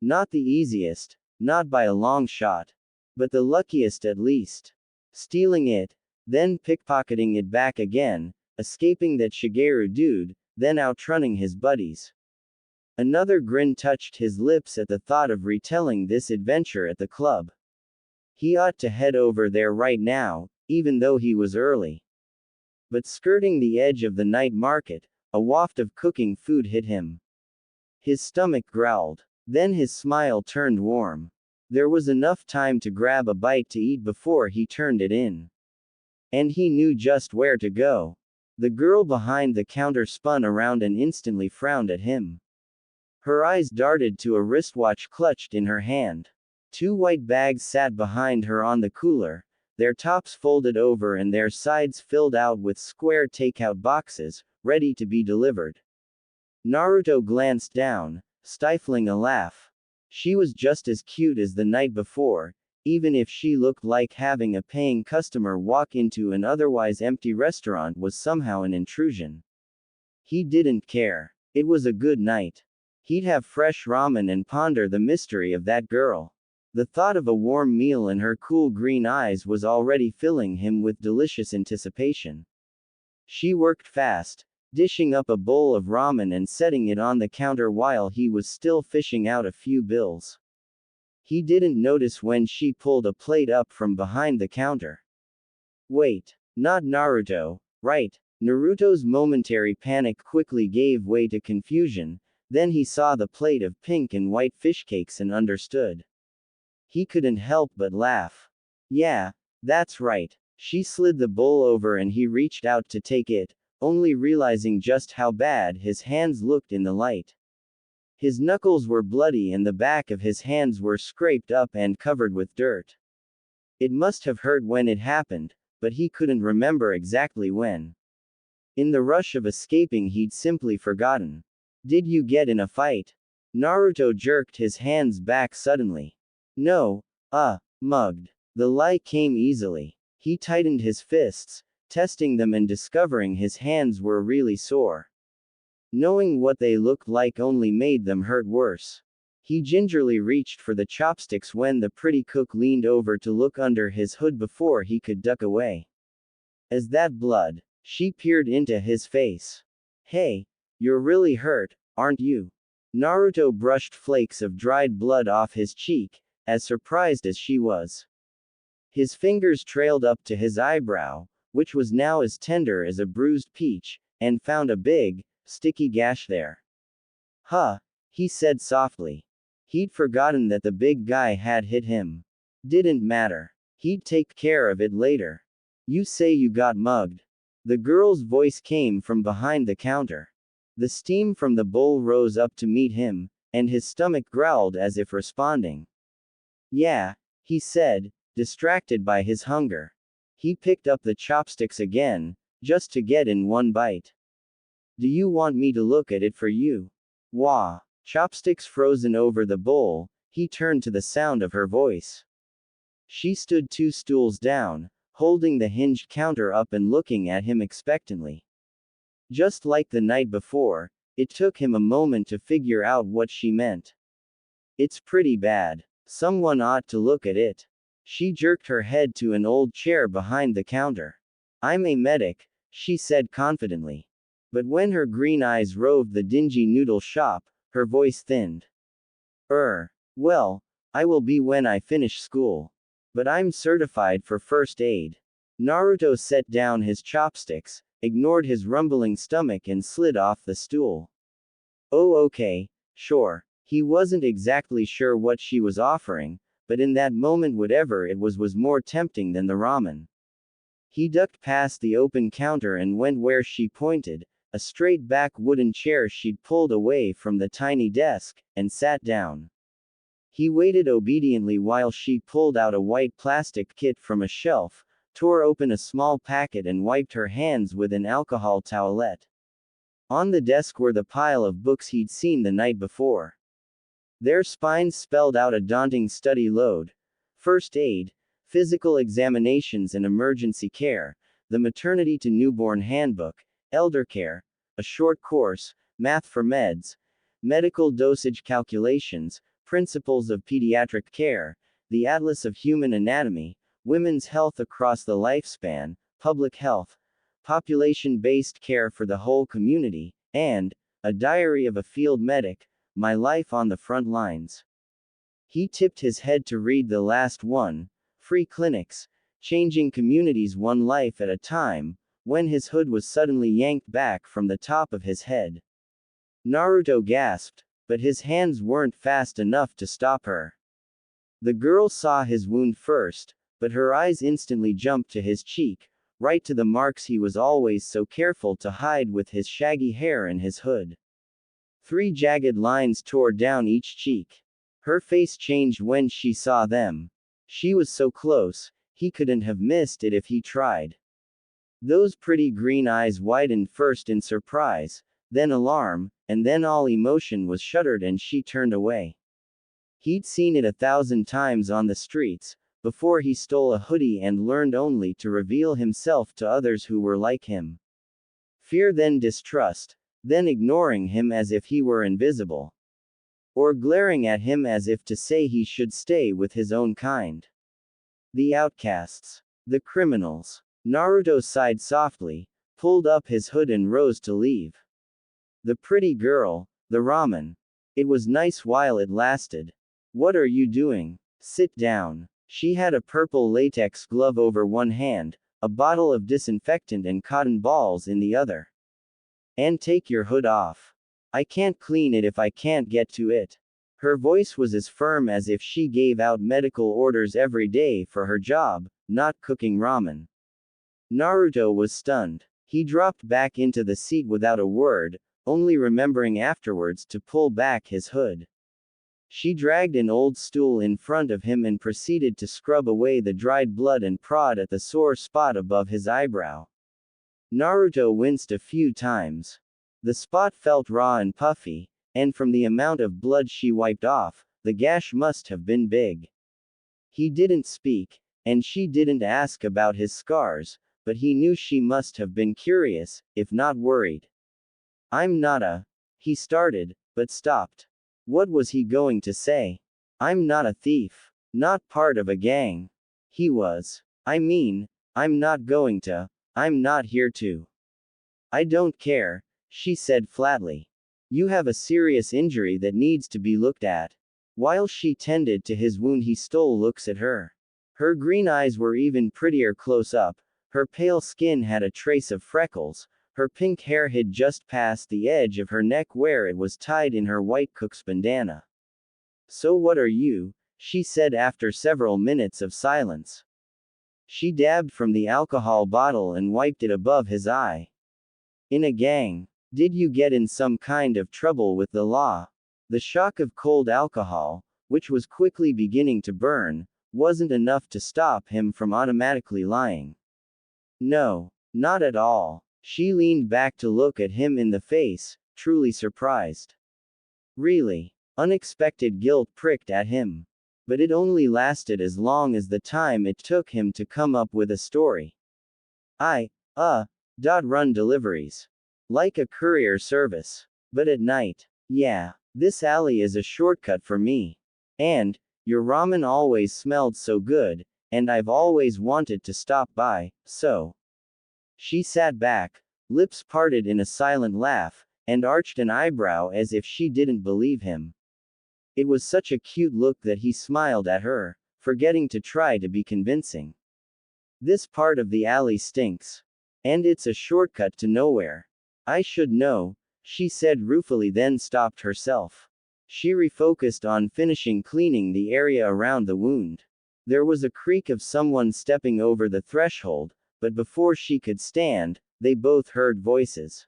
Not the easiest, not by a long shot, but the luckiest at least. Stealing it, then pickpocketing it back again, escaping that Shigeru dude, then outrunning his buddies. Another grin touched his lips at the thought of retelling this adventure at the club. He ought to head over there right now, even though he was early. But skirting the edge of the night market, a waft of cooking food hit him. His stomach growled. Then his smile turned warm. There was enough time to grab a bite to eat before he turned it in. And he knew just where to go. The girl behind the counter spun around and instantly frowned at him. Her eyes darted to a wristwatch clutched in her hand. Two white bags sat behind her on the cooler, their tops folded over and their sides filled out with square takeout boxes, ready to be delivered. Naruto glanced down, stifling a laugh. She was just as cute as the night before, even if she looked like having a paying customer walk into an otherwise empty restaurant was somehow an intrusion. He didn't care. It was a good night. He'd have fresh ramen and ponder the mystery of that girl. The thought of a warm meal in her cool green eyes was already filling him with delicious anticipation. She worked fast, dishing up a bowl of ramen and setting it on the counter while he was still fishing out a few bills. He didn't notice when she pulled a plate up from behind the counter. Wait, not Naruto, right? Naruto's momentary panic quickly gave way to confusion, then he saw the plate of pink and white fish cakes and understood. He couldn't help but laugh. Yeah, that's right. She slid the bowl over and he reached out to take it, only realizing just how bad his hands looked in the light. His knuckles were bloody and the back of his hands were scraped up and covered with dirt. It must have hurt when it happened, but he couldn't remember exactly when. In the rush of escaping he'd simply forgotten. Did you get in a fight? Naruto jerked his hands back suddenly. No, mugged. The lie came easily. He tightened his fists, testing them and discovering his hands were really sore. Knowing what they looked like only made them hurt worse. He gingerly reached for the chopsticks when the pretty cook leaned over to look under his hood before he could duck away. Is that blood? She peered into his face. Hey, you're really hurt, aren't you? Naruto brushed flakes of dried blood off his cheek, as surprised as she was. His fingers trailed up to his eyebrow, which was now as tender as a bruised peach, and found a big, sticky gash there. Huh, he said softly. He'd forgotten that the big guy had hit him. Didn't matter. He'd take care of it later. You say you got mugged. The girl's voice came from behind the counter. The steam from the bowl rose up to meet him, and his stomach growled as if responding. Yeah, he said, distracted by his hunger. He picked up the chopsticks again, just to get in one bite. Do you want me to look at it for you? Wah. Chopsticks frozen over the bowl, he turned to the sound of her voice. She stood 2 stools down, holding the hinged counter up and looking at him expectantly. Just like the night before, it took him a moment to figure out what she meant. It's pretty bad. Someone ought to look at it. She jerked her head to an old chair behind the counter. I'm a medic, she said confidently. But when her green eyes roved the dingy noodle shop, her voice thinned. Well, I will be when I finish school. But I'm certified for first aid. Naruto set down his chopsticks, ignored his rumbling stomach and slid off the stool. Oh okay, sure. He wasn't exactly sure what she was offering, but in that moment whatever it was more tempting than the ramen. He ducked past the open counter and went where she pointed, a straight-back wooden chair she'd pulled away from the tiny desk, and sat down. He waited obediently while she pulled out a white plastic kit from a shelf, tore open a small packet and wiped her hands with an alcohol towelette. On the desk were the pile of books he'd seen the night before. Their spines spelled out a daunting study load: first aid, physical examinations and emergency care, the maternity to newborn handbook, elder care, a short course, math for meds, medical dosage calculations, principles of pediatric care, the atlas of human anatomy, women's health across the lifespan, public health, population-based care for the whole community, and a diary of a field medic, my life on the front lines. He tipped his head to read the last one, free clinics, changing communities one life at a time, when his hood was suddenly yanked back from the top of his head. Naruto gasped, but his hands weren't fast enough to stop her. The girl saw his wound first, but her eyes instantly jumped to his cheek, right to the marks he was always so careful to hide with his shaggy hair and his hood. 3 jagged lines tore down each cheek. Her face changed when she saw them. She was so close, he couldn't have missed it if he tried. Those pretty green eyes widened first in surprise, then alarm, and then all emotion was shuttered and she turned away. He'd seen it 1,000 times on the streets, before he stole a hoodie and learned only to reveal himself to others who were like him. Fear, then distrust, then ignoring him as if he were invisible. Or glaring at him as if to say he should stay with his own kind. The outcasts. The criminals. Naruto sighed softly, pulled up his hood and rose to leave. The pretty girl, the ramen. It was nice while it lasted. What are you doing? Sit down. She had a purple latex glove over one hand, a bottle of disinfectant and cotton balls in the other. And take your hood off. I can't clean it if I can't get to it. Her voice was as firm as if she gave out medical orders every day for her job, not cooking ramen. Naruto was stunned. He dropped back into the seat without a word, only remembering afterwards to pull back his hood. She dragged an old stool in front of him and proceeded to scrub away the dried blood and prod at the sore spot above his eyebrow. Naruto winced a few times. The spot felt raw and puffy, and from the amount of blood she wiped off, the gash must have been big. He didn't speak, and she didn't ask about his scars, but he knew she must have been curious, if not worried. I'm not a... He started, but stopped. What was he going to say? I'm not a thief. Not part of a gang. He was. I mean, I'm not going to. I'm not here to. I don't care, she said flatly. You have a serious injury that needs to be looked at. While she tended to his wound, he stole looks at her. Her green eyes were even prettier close up, her pale skin had a trace of freckles, her pink hair hid just past the edge of her neck where it was tied in her white cook's bandana. So what are you? She said after several minutes of silence. She dabbed from the alcohol bottle and wiped it above his eye. In a gang. Did you get in some kind of trouble with the law? The shock of cold alcohol, which was quickly beginning to burn, wasn't enough to stop him from automatically lying. No, not at all. She leaned back to look at him in the face, truly surprised. Really? Unexpected guilt pricked at him. But it only lasted as long as the time it took him to come up with a story. Run deliveries. Like a courier service. But at night. Yeah, this alley is a shortcut for me. And, your ramen always smelled so good, and I've always wanted to stop by, so. She sat back, lips parted in a silent laugh, and arched an eyebrow as if she didn't believe him. It was such a cute look that he smiled at her, forgetting to try to be convincing. This part of the alley stinks. And it's a shortcut to nowhere. I should know, she said ruefully, then stopped herself. She refocused on finishing cleaning the area around the wound. There was a creak of someone stepping over the threshold, but before she could stand, they both heard voices.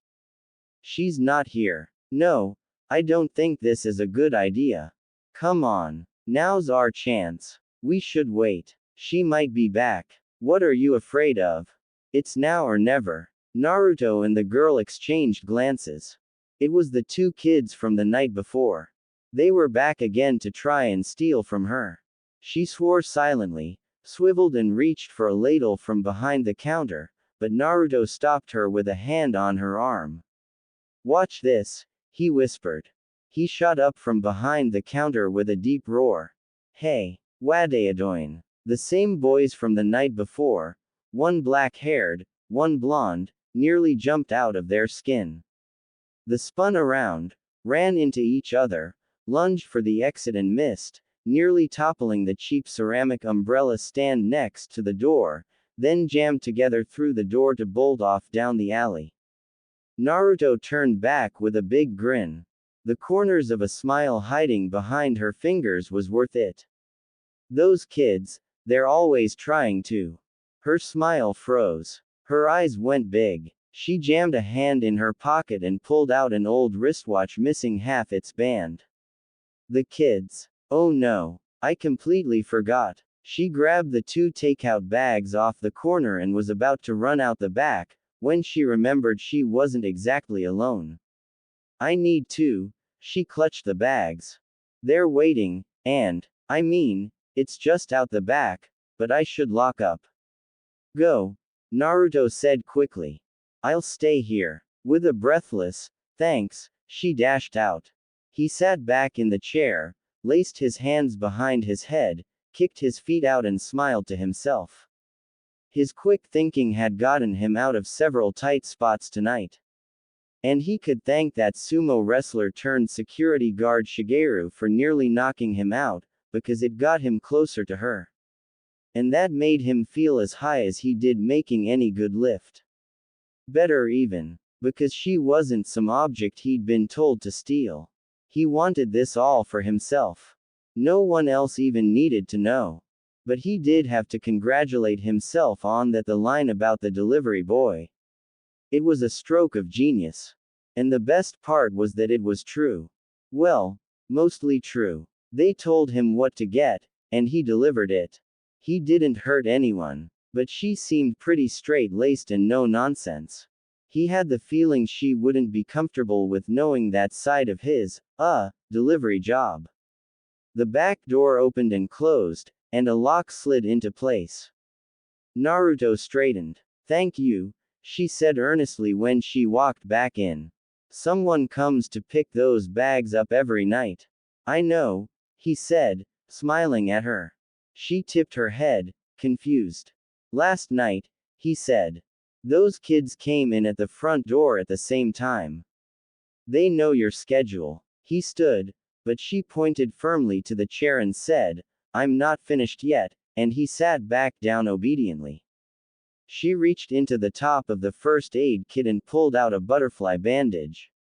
She's not here. No, I don't think this is a good idea. Come on. Now's our chance. We should wait. She might be back. What are you afraid of? It's now or never. Naruto and the girl exchanged glances. It was the two kids from the night before. They were back again to try and steal from her. She swore silently, swiveled and reached for a ladle from behind the counter, but Naruto stopped her with a hand on her arm. Watch this, he whispered. He shot up from behind the counter with a deep roar. Hey, Wadaedoin. The same boys from the night before, one black-haired, one blonde, nearly jumped out of their skin. They spun around, ran into each other, lunged for the exit and missed, nearly toppling the cheap ceramic umbrella stand next to the door, then jammed together through the door to bolt off down the alley. Naruto turned back with a big grin. The corners of a smile hiding behind her fingers was worth it. Those kids, they're always trying to. Her smile froze. Her eyes went big. She jammed a hand in her pocket and pulled out an old wristwatch missing half its band. The kids. Oh no. I completely forgot. She grabbed the two takeout bags off the corner and was about to run out the back, when she remembered she wasn't exactly alone. I need to. She clutched the bags. They're waiting, and, it's just out the back, but I should lock up. Go. Naruto said quickly. I'll stay here. With a breathless, thanks, she dashed out. He sat back in the chair, laced his hands behind his head, kicked his feet out and smiled to himself. His quick thinking had gotten him out of several tight spots tonight. And he could thank that sumo wrestler turned security guard Shigeru for nearly knocking him out, because it got him closer to her. And that made him feel as high as he did making any good lift. Better even. Because she wasn't some object he'd been told to steal. He wanted this all for himself. No one else even needed to know. But he did have to congratulate himself on that line about the delivery boy. It was a stroke of genius. And the best part was that it was true. Well, mostly true. They told him what to get, and he delivered it. He didn't hurt anyone. But she seemed pretty straight-laced and no nonsense. He had the feeling she wouldn't be comfortable with knowing that side of his, delivery job. The back door opened and closed, and a lock slid into place. Naruto straightened. Thank you, she said earnestly when she walked back in. Someone comes to pick those bags up every night. I know, he said, smiling at her. She tipped her head, confused. Last night, he said. Those kids came in at the front door at the same time. They know your schedule. He stood, but she pointed firmly to the chair and said, I'm not finished yet, and he sat back down obediently. She reached into the top of the first aid kit and pulled out a butterfly bandage.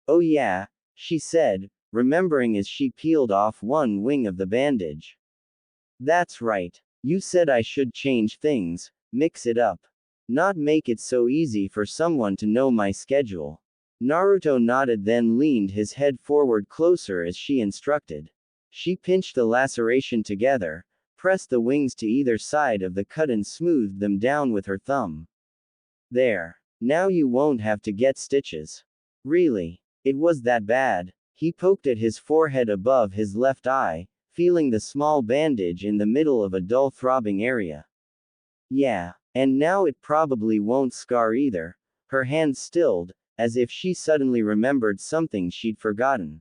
Oh yeah, she said, remembering as she peeled off one wing of the bandage. That's right. You said I should change things, mix it up. Not make it so easy for someone to know my schedule. Naruto nodded, then leaned his head forward closer as she instructed. She pinched the laceration together, pressed the wings to either side of the cut and smoothed them down with her thumb. There. Now you won't have to get stitches. Really? It was that bad? He poked at his forehead above his left eye, feeling the small bandage in the middle of a dull throbbing area. Yeah. And now it probably won't scar either. Her hand stilled, as if she suddenly remembered something she'd forgotten.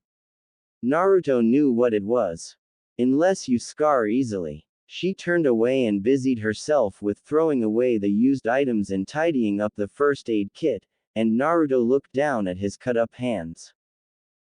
Naruto knew what it was. Unless you scar easily. She turned away and busied herself with throwing away the used items and tidying up the first aid kit, and Naruto looked down at his cut-up hands.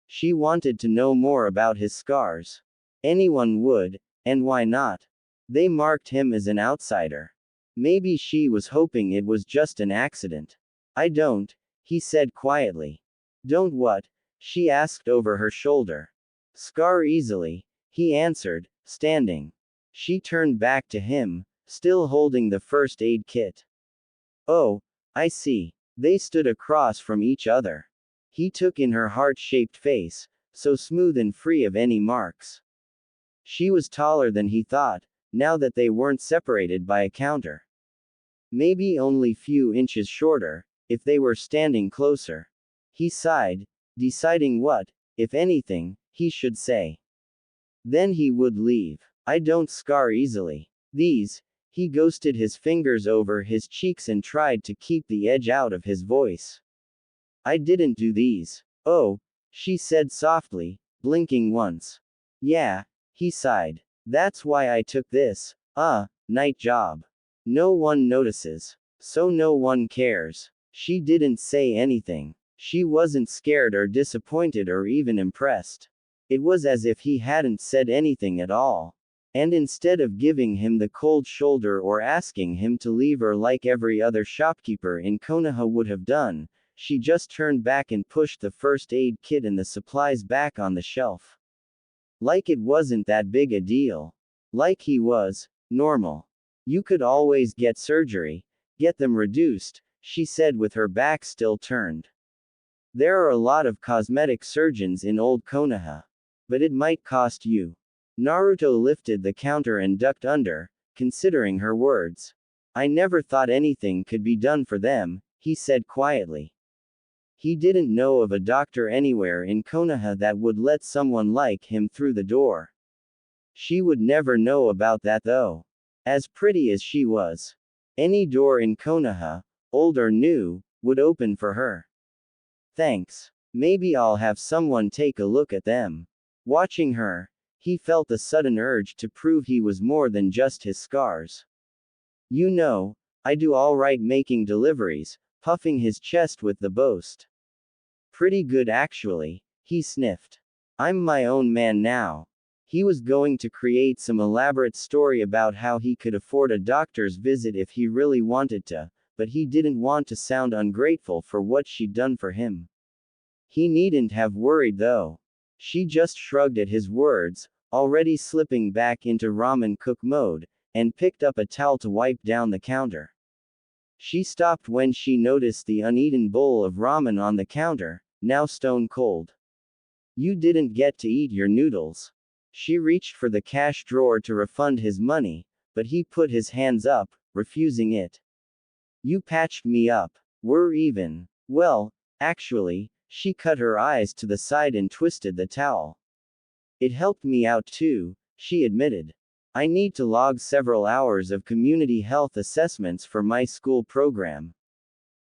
She wanted to know more about his scars. Anyone would, and why not? They marked him as an outsider. Maybe she was hoping it was just an accident. I don't, he said quietly. Don't what? She asked over her shoulder. Scar easily, he answered, standing. She turned back to him, still holding the first aid kit. Oh, I see. They stood across from each other. He took in her heart-shaped face, so smooth and free of any marks. She was taller than he thought, now that they weren't separated by a counter. Maybe only few inches shorter, if they were standing closer. He sighed, deciding what, if anything, he should say. Then he would leave. I don't scar easily. These, he ghosted his fingers over his cheeks and tried to keep the edge out of his voice. I didn't do these. Oh, she said softly, blinking once. Yeah, he sighed. That's why I took this, night job. No one notices. So no one cares. She didn't say anything. She wasn't scared or disappointed or even impressed. It was as if he hadn't said anything at all. And instead of giving him the cold shoulder or asking him to leave her like every other shopkeeper in Konoha would have done, she just turned back and pushed the first aid kit and the supplies back on the shelf. Like it wasn't that big a deal. Like he was normal. You could always get surgery, get them reduced, she said with her back still turned. There are a lot of cosmetic surgeons in old Konoha. But it might cost you. Naruto lifted the counter and ducked under, considering her words. I never thought anything could be done for them, he said quietly. He didn't know of a doctor anywhere in Konoha that would let someone like him through the door. She would never know about that though. As pretty as she was. Any door in Konoha, old or new, would open for her. Thanks. Maybe I'll have someone take a look at them. Watching her, he felt the sudden urge to prove he was more than just his scars. You know, I do all right making deliveries, puffing his chest with the boast. Pretty good actually, he sniffed. I'm my own man now. He was going to create some elaborate story about how he could afford a doctor's visit if he really wanted to, but he didn't want to sound ungrateful for what she'd done for him. He needn't have worried though. She just shrugged at his words, already slipping back into ramen cook mode, and picked up a towel to wipe down the counter. She stopped when she noticed the uneaten bowl of ramen on the counter, now stone cold. You didn't get to eat your noodles. She reached for the cash drawer to refund his money, but he put his hands up, refusing it. You patched me up. We're even. Well, actually, she cut her eyes to the side and twisted the towel. It helped me out too, she admitted. I need to log several hours of community health assessments for my school program.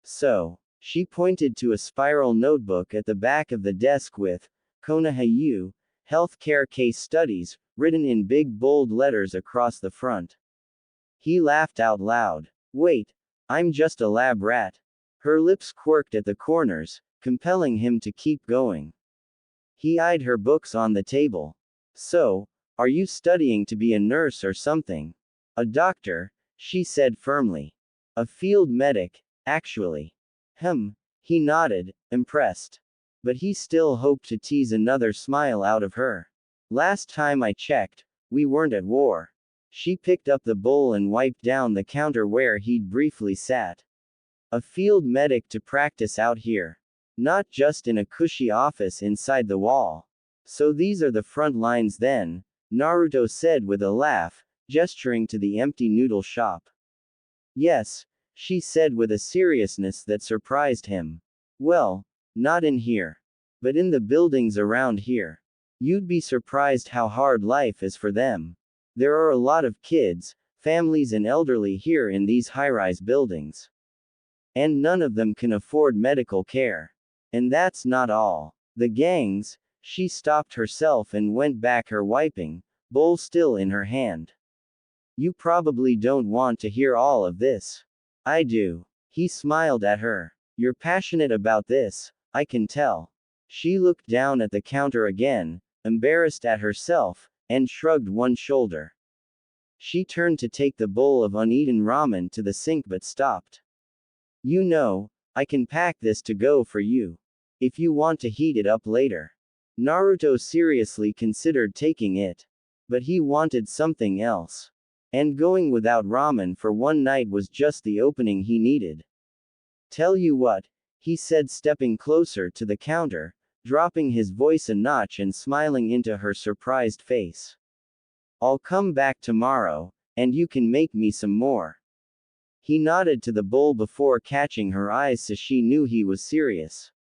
So, she pointed to a spiral notebook at the back of the desk with, Konoha U, Healthcare Case Studies, written in big bold letters across the front. He laughed out loud. Wait, I'm just a lab rat. Her lips quirked at the corners, compelling him to keep going. He eyed her books on the table. So, are you studying to be a nurse or something? A doctor, she said firmly. A field medic, actually. He nodded, impressed. But he still hoped to tease another smile out of her. Last time I checked, we weren't at war. She picked up the bowl and wiped down the counter where he'd briefly sat. A field medic to practice out here. Not just in a cushy office inside the wall. So these are the front lines then, Naruto said with a laugh, gesturing to the empty noodle shop. Yes, she said with a seriousness that surprised him. Well, not in here. But in the buildings around here. You'd be surprised how hard life is for them. There are a lot of kids, families and elderly here in these high-rise buildings. And none of them can afford medical care. And that's not all. The gangs, she stopped herself and went back her wiping, bowl still in her hand. You probably don't want to hear all of this. I do. He smiled at her. You're passionate about this, I can tell. She looked down at the counter again, embarrassed at herself, and shrugged one shoulder. She turned to take the bowl of uneaten ramen to the sink but stopped. You know, I can pack this to go for you. If you want to heat it up later. Naruto seriously considered taking it. But he wanted something else. And going without ramen for one night was just the opening he needed. Tell you what, he said stepping closer to the counter, dropping his voice a notch and smiling into her surprised face. I'll come back tomorrow, and you can make me some more. He nodded to the bowl before catching her eyes so she knew he was serious.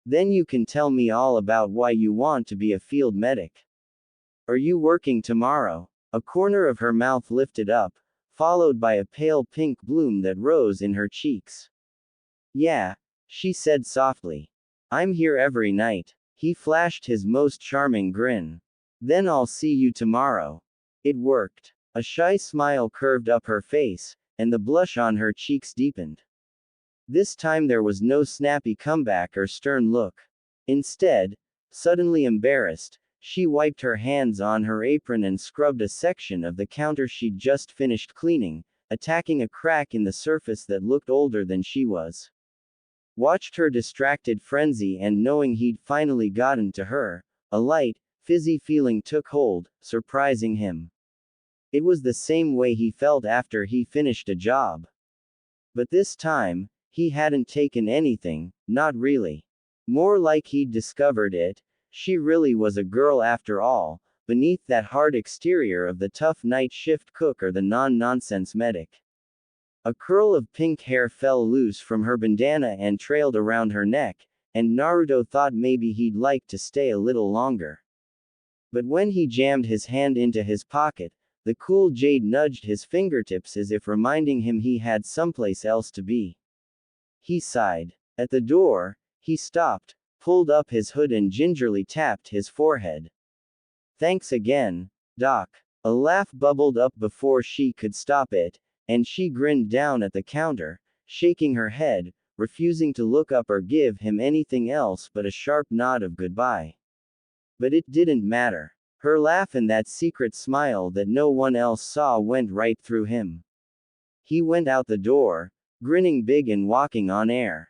Then you can tell me all about why you want to be a field medic. Are you working tomorrow? A corner of her mouth lifted up, followed by a pale pink bloom that rose in her cheeks. Yeah, she said softly. I'm here every night. He flashed his most charming grin. Then I'll see you tomorrow. It worked. A shy smile curved up her face, and the blush on her cheeks deepened. This time there was no snappy comeback or stern look. Instead, suddenly embarrassed, she wiped her hands on her apron and scrubbed a section of the counter she'd just finished cleaning, attacking a crack in the surface that looked older than she was. Watched her distracted frenzy and knowing he'd finally gotten to her, a light, fizzy feeling took hold, surprising him. It was the same way he felt after he finished a job. But this time, he hadn't taken anything, not really. More like he'd discovered it. She really was a girl after all, beneath that hard exterior of the tough night shift cook or the non-nonsense medic. A curl of pink hair fell loose from her bandana and trailed around her neck, and Naruto thought maybe he'd like to stay a little longer. But when he jammed his hand into his pocket, the cool jade nudged his fingertips as if reminding him he had someplace else to be. He sighed. At the door, he stopped, pulled up his hood and gingerly tapped his forehead. Thanks again, Doc. A laugh bubbled up before she could stop it, and she grinned down at the counter, shaking her head, refusing to look up or give him anything else but a sharp nod of goodbye. But it didn't matter. Her laugh and that secret smile that no one else saw went right through him. He went out the door, grinning big and walking on air.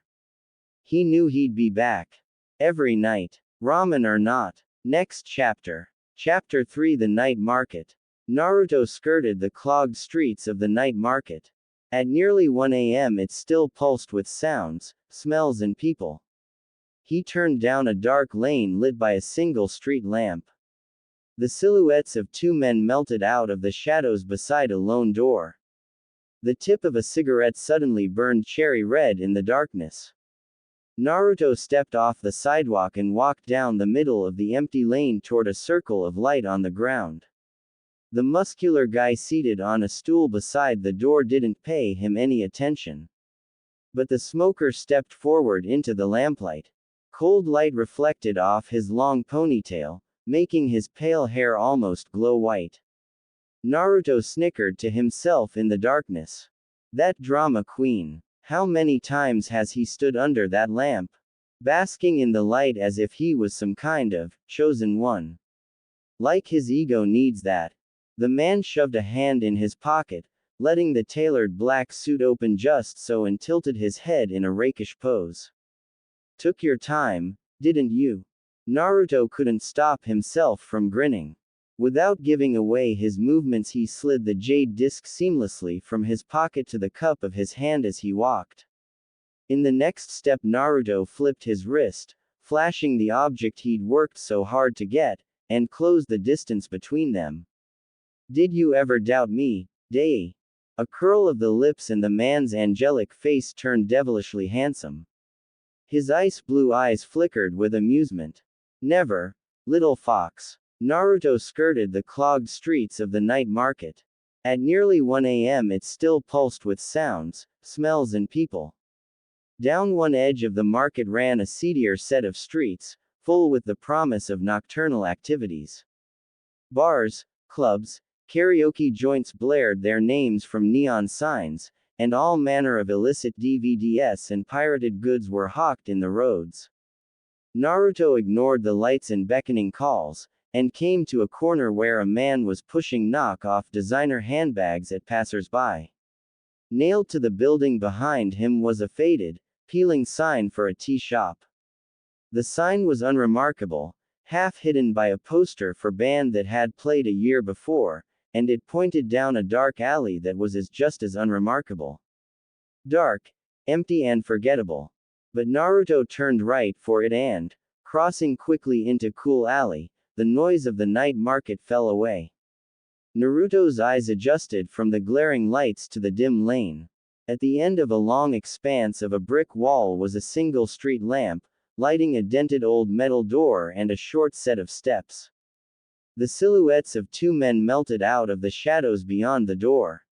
He knew he'd be back. Every night. Ramen or not. Next chapter. Chapter 3: The Night Market. Naruto skirted the clogged streets of the night market. At nearly 1 a.m. it still pulsed with sounds, smells and people. He turned down a dark lane lit by a single street lamp. The silhouettes of two men melted out of the shadows beside a lone door. The tip of a cigarette suddenly burned cherry red in the darkness. Naruto stepped off the sidewalk and walked down the middle of the empty lane toward a circle of light on the ground. The muscular guy seated on a stool beside the door didn't pay him any attention. But the smoker stepped forward into the lamplight. Cold light reflected off his long ponytail, making his pale hair almost glow white. Naruto snickered to himself in the darkness. That drama queen. How many times has he stood under that lamp? basking in the light as if he was some kind of chosen one. Like his ego needs that. The man shoved a hand in his pocket, letting the tailored black suit open just so and tilted his head in a rakish pose. Took your time, didn't you? Naruto couldn't stop himself from grinning. Without giving away his movements, he slid the jade disc seamlessly from his pocket to the cup of his hand as he walked. In the next step, Naruto flipped his wrist, flashing the object he'd worked so hard to get, and closed the distance between them. Did you ever doubt me, Dei? A curl of the lips and the man's angelic face turned devilishly handsome. His ice blue eyes flickered with amusement. Never, little fox. Naruto skirted the clogged streets of the night market. At nearly 1 a.m. it still pulsed with sounds, smells and people. Down one edge of the market ran a seedier set of streets, full with the promise of nocturnal activities. Bars, clubs, karaoke joints blared their names from neon signs, and all manner of illicit DVDs and pirated goods were hawked in the roads. Naruto ignored the lights and beckoning calls, and came to a corner where a man was pushing knock-off designer handbags at passers-by. Nailed to the building behind him was a faded, peeling sign for a tea shop. The sign was unremarkable, half hidden by a poster for band that had played a year before, and it pointed down a dark alley that was just as unremarkable. Dark, empty and forgettable. But Naruto turned right for it and, crossing quickly into Cool Alley, the noise of the night market fell away. Naruto's eyes adjusted from the glaring lights to the dim lane. At the end of a long expanse of a brick wall was a single street lamp, lighting a dented old metal door and a short set of steps. The silhouettes of two men melted out of the shadows beyond the door.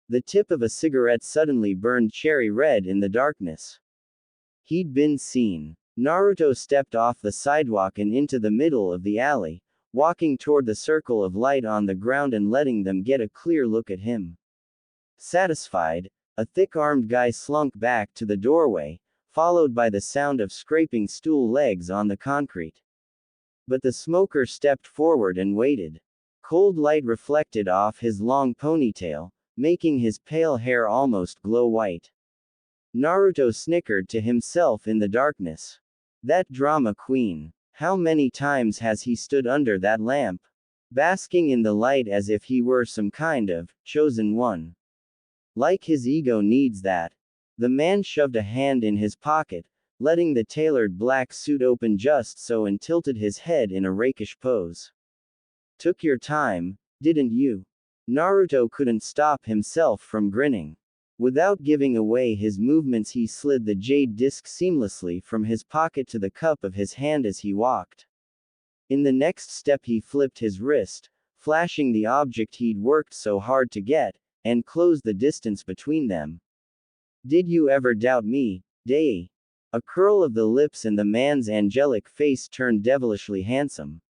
The tip of a cigarette suddenly burned cherry red in the darkness. He'd been seen. Naruto stepped off the sidewalk and into the middle of the alley, walking toward the circle of light on the ground and letting them get a clear look at him. Satisfied, a thick-armed guy slunk back to the doorway, followed by the sound of scraping stool legs on the concrete. But the smoker stepped forward and waited. Cold light reflected off his long ponytail, making his pale hair almost glow white. Naruto snickered to himself in the darkness. That drama queen. How many times has he stood under that lamp, basking in the light as if he were some kind of chosen one? Like his ego needs that. The man shoved a hand in his pocket, letting the tailored black suit open just so and tilted his head in a rakish pose. Took your time, didn't you? Naruto couldn't stop himself from grinning. Without giving away his movements, he slid the jade disc seamlessly from his pocket to the cup of his hand as he walked. In the next step he flipped his wrist, flashing the object he'd worked so hard to get, and closed the distance between them. Did you ever doubt me, Dei? A curl of the lips and the man's angelic face turned devilishly handsome.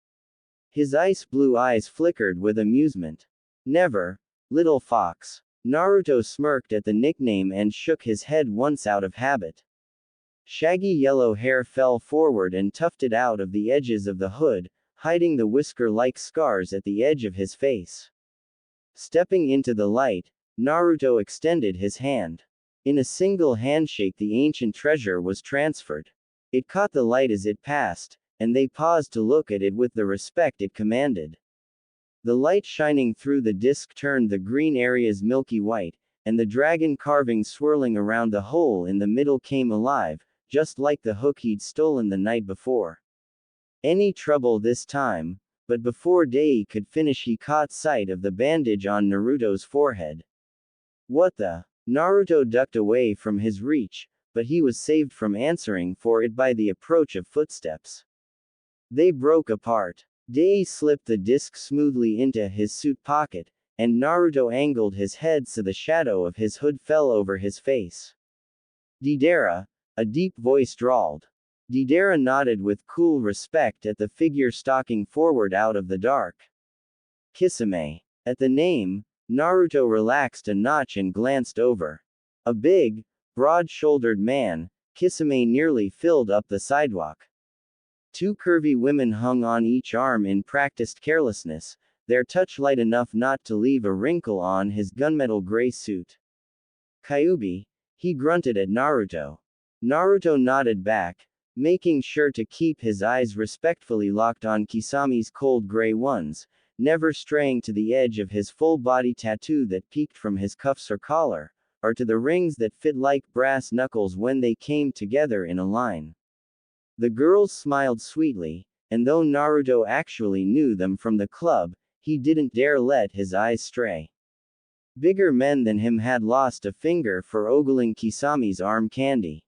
His ice blue eyes flickered with amusement. Never, little fox. Naruto smirked at the nickname and shook his head once out of habit. Shaggy yellow hair fell forward and tufted out of the edges of the hood, hiding the whisker-like scars at the edge of his face. Stepping into the light, Naruto extended his hand. In a single handshake the ancient treasure was transferred. It caught the light as it passed, and they paused to look at it with the respect it commanded. The light shining through the disc turned the green areas milky white, and the dragon carving swirling around the hole in the middle came alive, just like the hook he'd stolen the night before. Any trouble this time? But before Dei could finish he caught sight of the bandage on Naruto's forehead. What the? Naruto ducked away from his reach, but he was saved from answering for it by the approach of footsteps. They broke apart. Dei slipped the disc smoothly into his suit pocket, and Naruto angled his head so the shadow of his hood fell over his face. Deidara, a deep voice drawled. Deidara nodded with cool respect at the figure stalking forward out of the dark. Kisame. At the name, Naruto relaxed a notch and glanced over. A big, broad-shouldered man, Kisame nearly filled up the sidewalk. Two curvy women hung on each arm in practiced carelessness, their touch light enough not to leave a wrinkle on his gunmetal gray suit. Kyuubi, he grunted at Naruto. Naruto nodded back, making sure to keep his eyes respectfully locked on Kisame's cold gray ones, never straying to the edge of his full-body tattoo that peeked from his cuffs or collar, or to the rings that fit like brass knuckles when they came together in a line. The girls smiled sweetly, and though Naruto actually knew them from the club, he didn't dare let his eyes stray. Bigger men than him had lost a finger for ogling Kisame's arm candy.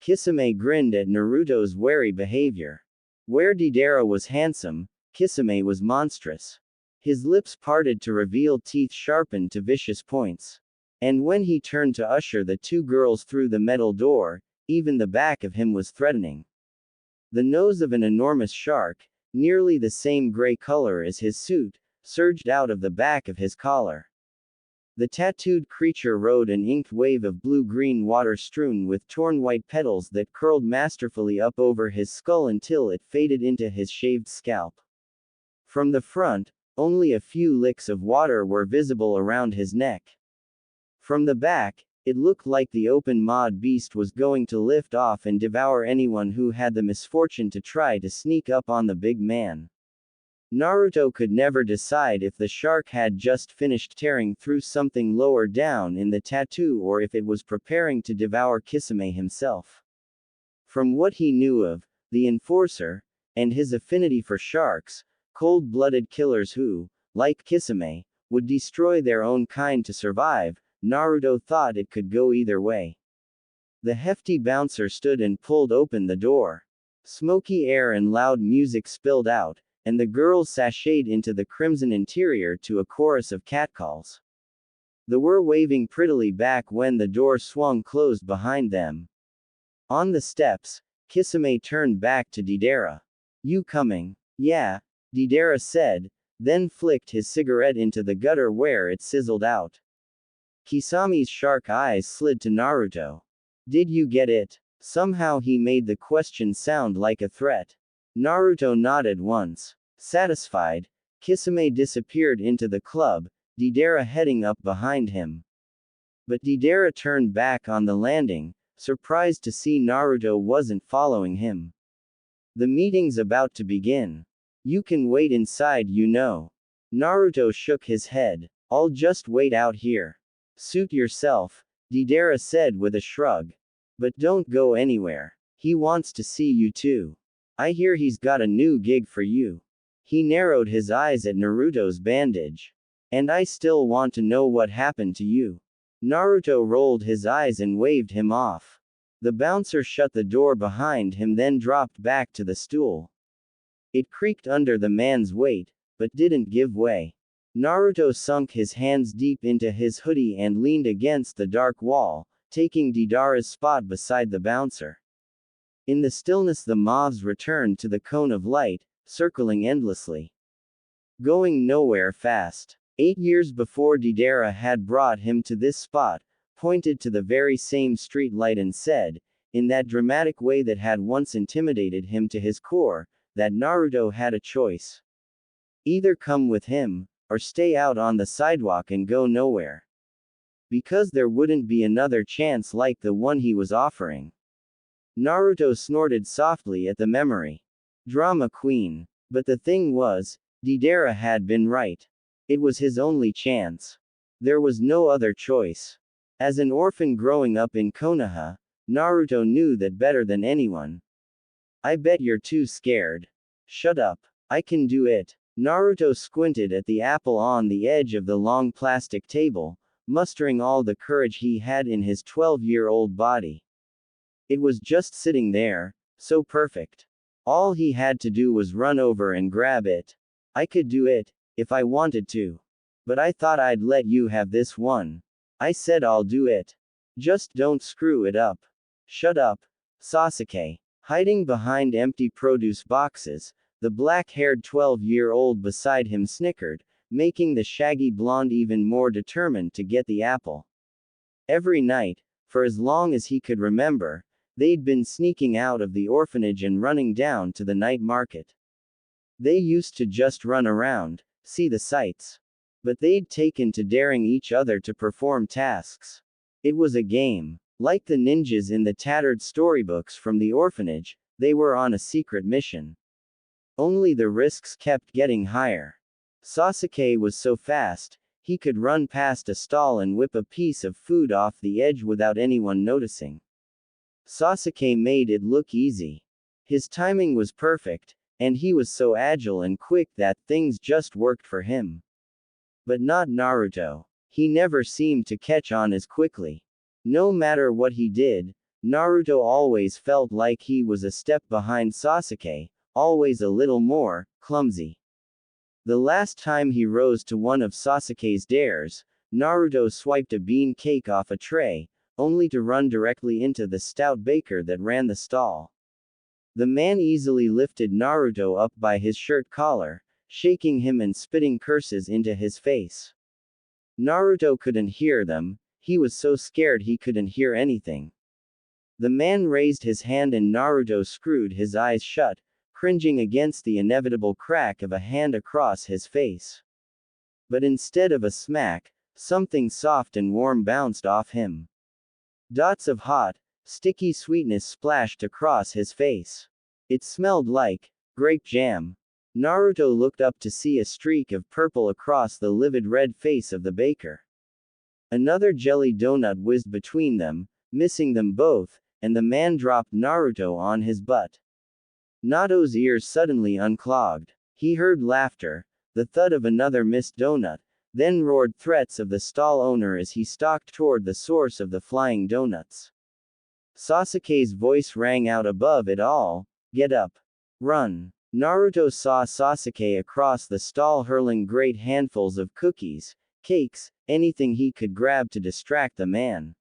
Kisame grinned at Naruto's wary behavior. Where Deidara was handsome, Kisame was monstrous. His lips parted to reveal teeth sharpened to vicious points. And when he turned to usher the two girls through the metal door, even the back of him was threatening. The nose of an enormous shark, nearly the same gray color as his suit, surged out of the back of his collar. The tattooed creature rode an inked wave of blue-green water strewn with torn white petals that curled masterfully up over his skull until it faded into his shaved scalp. From the front, only a few licks of water were visible around his neck. From the back, it looked like the open-maw beast was going to lift off and devour anyone who had the misfortune to try to sneak up on the big man. Naruto could never decide if the shark had just finished tearing through something lower down in the tattoo or if it was preparing to devour Kisame himself. From what he knew of the Enforcer, and his affinity for sharks, cold-blooded killers who, like Kisame, would destroy their own kind to survive, Naruto thought it could go either way. The hefty bouncer stood and pulled open the door. Smoky air and loud music spilled out, and the girls sashayed into the crimson interior to a chorus of catcalls. They were waving prettily back when the door swung closed behind them. On the steps, Kisame turned back to Deidara. "You coming?" "Yeah," Deidara said, then flicked his cigarette into the gutter where it sizzled out. Kisame's shark eyes slid to Naruto. "Did you get it?" Somehow he made the question sound like a threat. Naruto nodded once. Satisfied, Kisame disappeared into the club, Deidara heading up behind him. But Deidara turned back on the landing, surprised to see Naruto wasn't following him. "The meeting's about to begin. You can wait inside, you know." Naruto shook his head. "I'll just wait out here." "Suit yourself," Deidara said with a shrug. "But don't go anywhere. He wants to see you too. I hear he's got a new gig for you." He narrowed his eyes at Naruto's bandage. "And I still want to know what happened to you." Naruto rolled his eyes and waved him off. The bouncer shut the door behind him then dropped back to the stool. It creaked under the man's weight, but didn't give way. Naruto sunk his hands deep into his hoodie and leaned against the dark wall, taking Deidara's spot beside the bouncer. In the stillness the moths returned to the cone of light, circling endlessly. Going nowhere fast. 8 years before Deidara had brought him to this spot, pointed to the very same street light and said, in that dramatic way that had once intimidated him to his core, that Naruto had a choice. Either come with him, or stay out on the sidewalk and go nowhere. Because there wouldn't be another chance like the one he was offering. Naruto snorted softly at the memory. Drama queen. But the thing was, Deidara had been right. It was his only chance. There was no other choice. As an orphan growing up in Konoha, Naruto knew that better than anyone. "I bet you're too scared." "Shut up. I can do it." Naruto squinted at the apple on the edge of the long plastic table, mustering all the courage he had in his 12-year-old body. It was just sitting there, so perfect. All he had to do was run over and grab it. "I could do it, if I wanted to. But I thought I'd let you have this one. I said I'll do it. Just don't screw it up." "Shut up, Sasuke." Hiding behind empty produce boxes, the black-haired 12-year-old beside him snickered, making the shaggy blonde even more determined to get the apple. Every night, for as long as he could remember, They'd been sneaking out of the orphanage and running down to the night market. They used to just run around, see the sights. But they'd taken to daring each other to perform tasks. It was a game. Like the ninjas in the tattered storybooks from the orphanage, they were on a secret mission. Only the risks kept getting higher. Sasuke was so fast, he could run past a stall and whip a piece of food off the edge without anyone noticing. Sasuke made it look easy. His timing was perfect, and he was so agile and quick that things just worked for him. But not Naruto. He never seemed to catch on as quickly. No matter what he did, Naruto always felt like he was a step behind Sasuke, always a little more clumsy. The last time he rose to one of Sasuke's dares, Naruto swiped a bean cake off a tray, only to run directly into the stout baker that ran the stall. The man easily lifted Naruto up by his shirt collar, shaking him and spitting curses into his face. Naruto couldn't hear them, he was so scared he couldn't hear anything. The man raised his hand and Naruto screwed his eyes shut, cringing against the inevitable crack of a hand across his face. But instead of a smack, something soft and warm bounced off him. Dots of hot, sticky sweetness splashed across his face. It smelled like grape jam. Naruto looked up to see a streak of purple across the livid red face of the baker. Another jelly donut whizzed between them, missing them both, and the man dropped Naruto on his butt. Nato's ears suddenly unclogged. He heard laughter, the thud of another missed donut, then roared threats of the stall owner as he stalked toward the source of the flying donuts. Sasuke's voice rang out above it all, "Get up! Run!" Naruto saw Sasuke across the stall hurling great handfuls of cookies, cakes, anything he could grab to distract the man.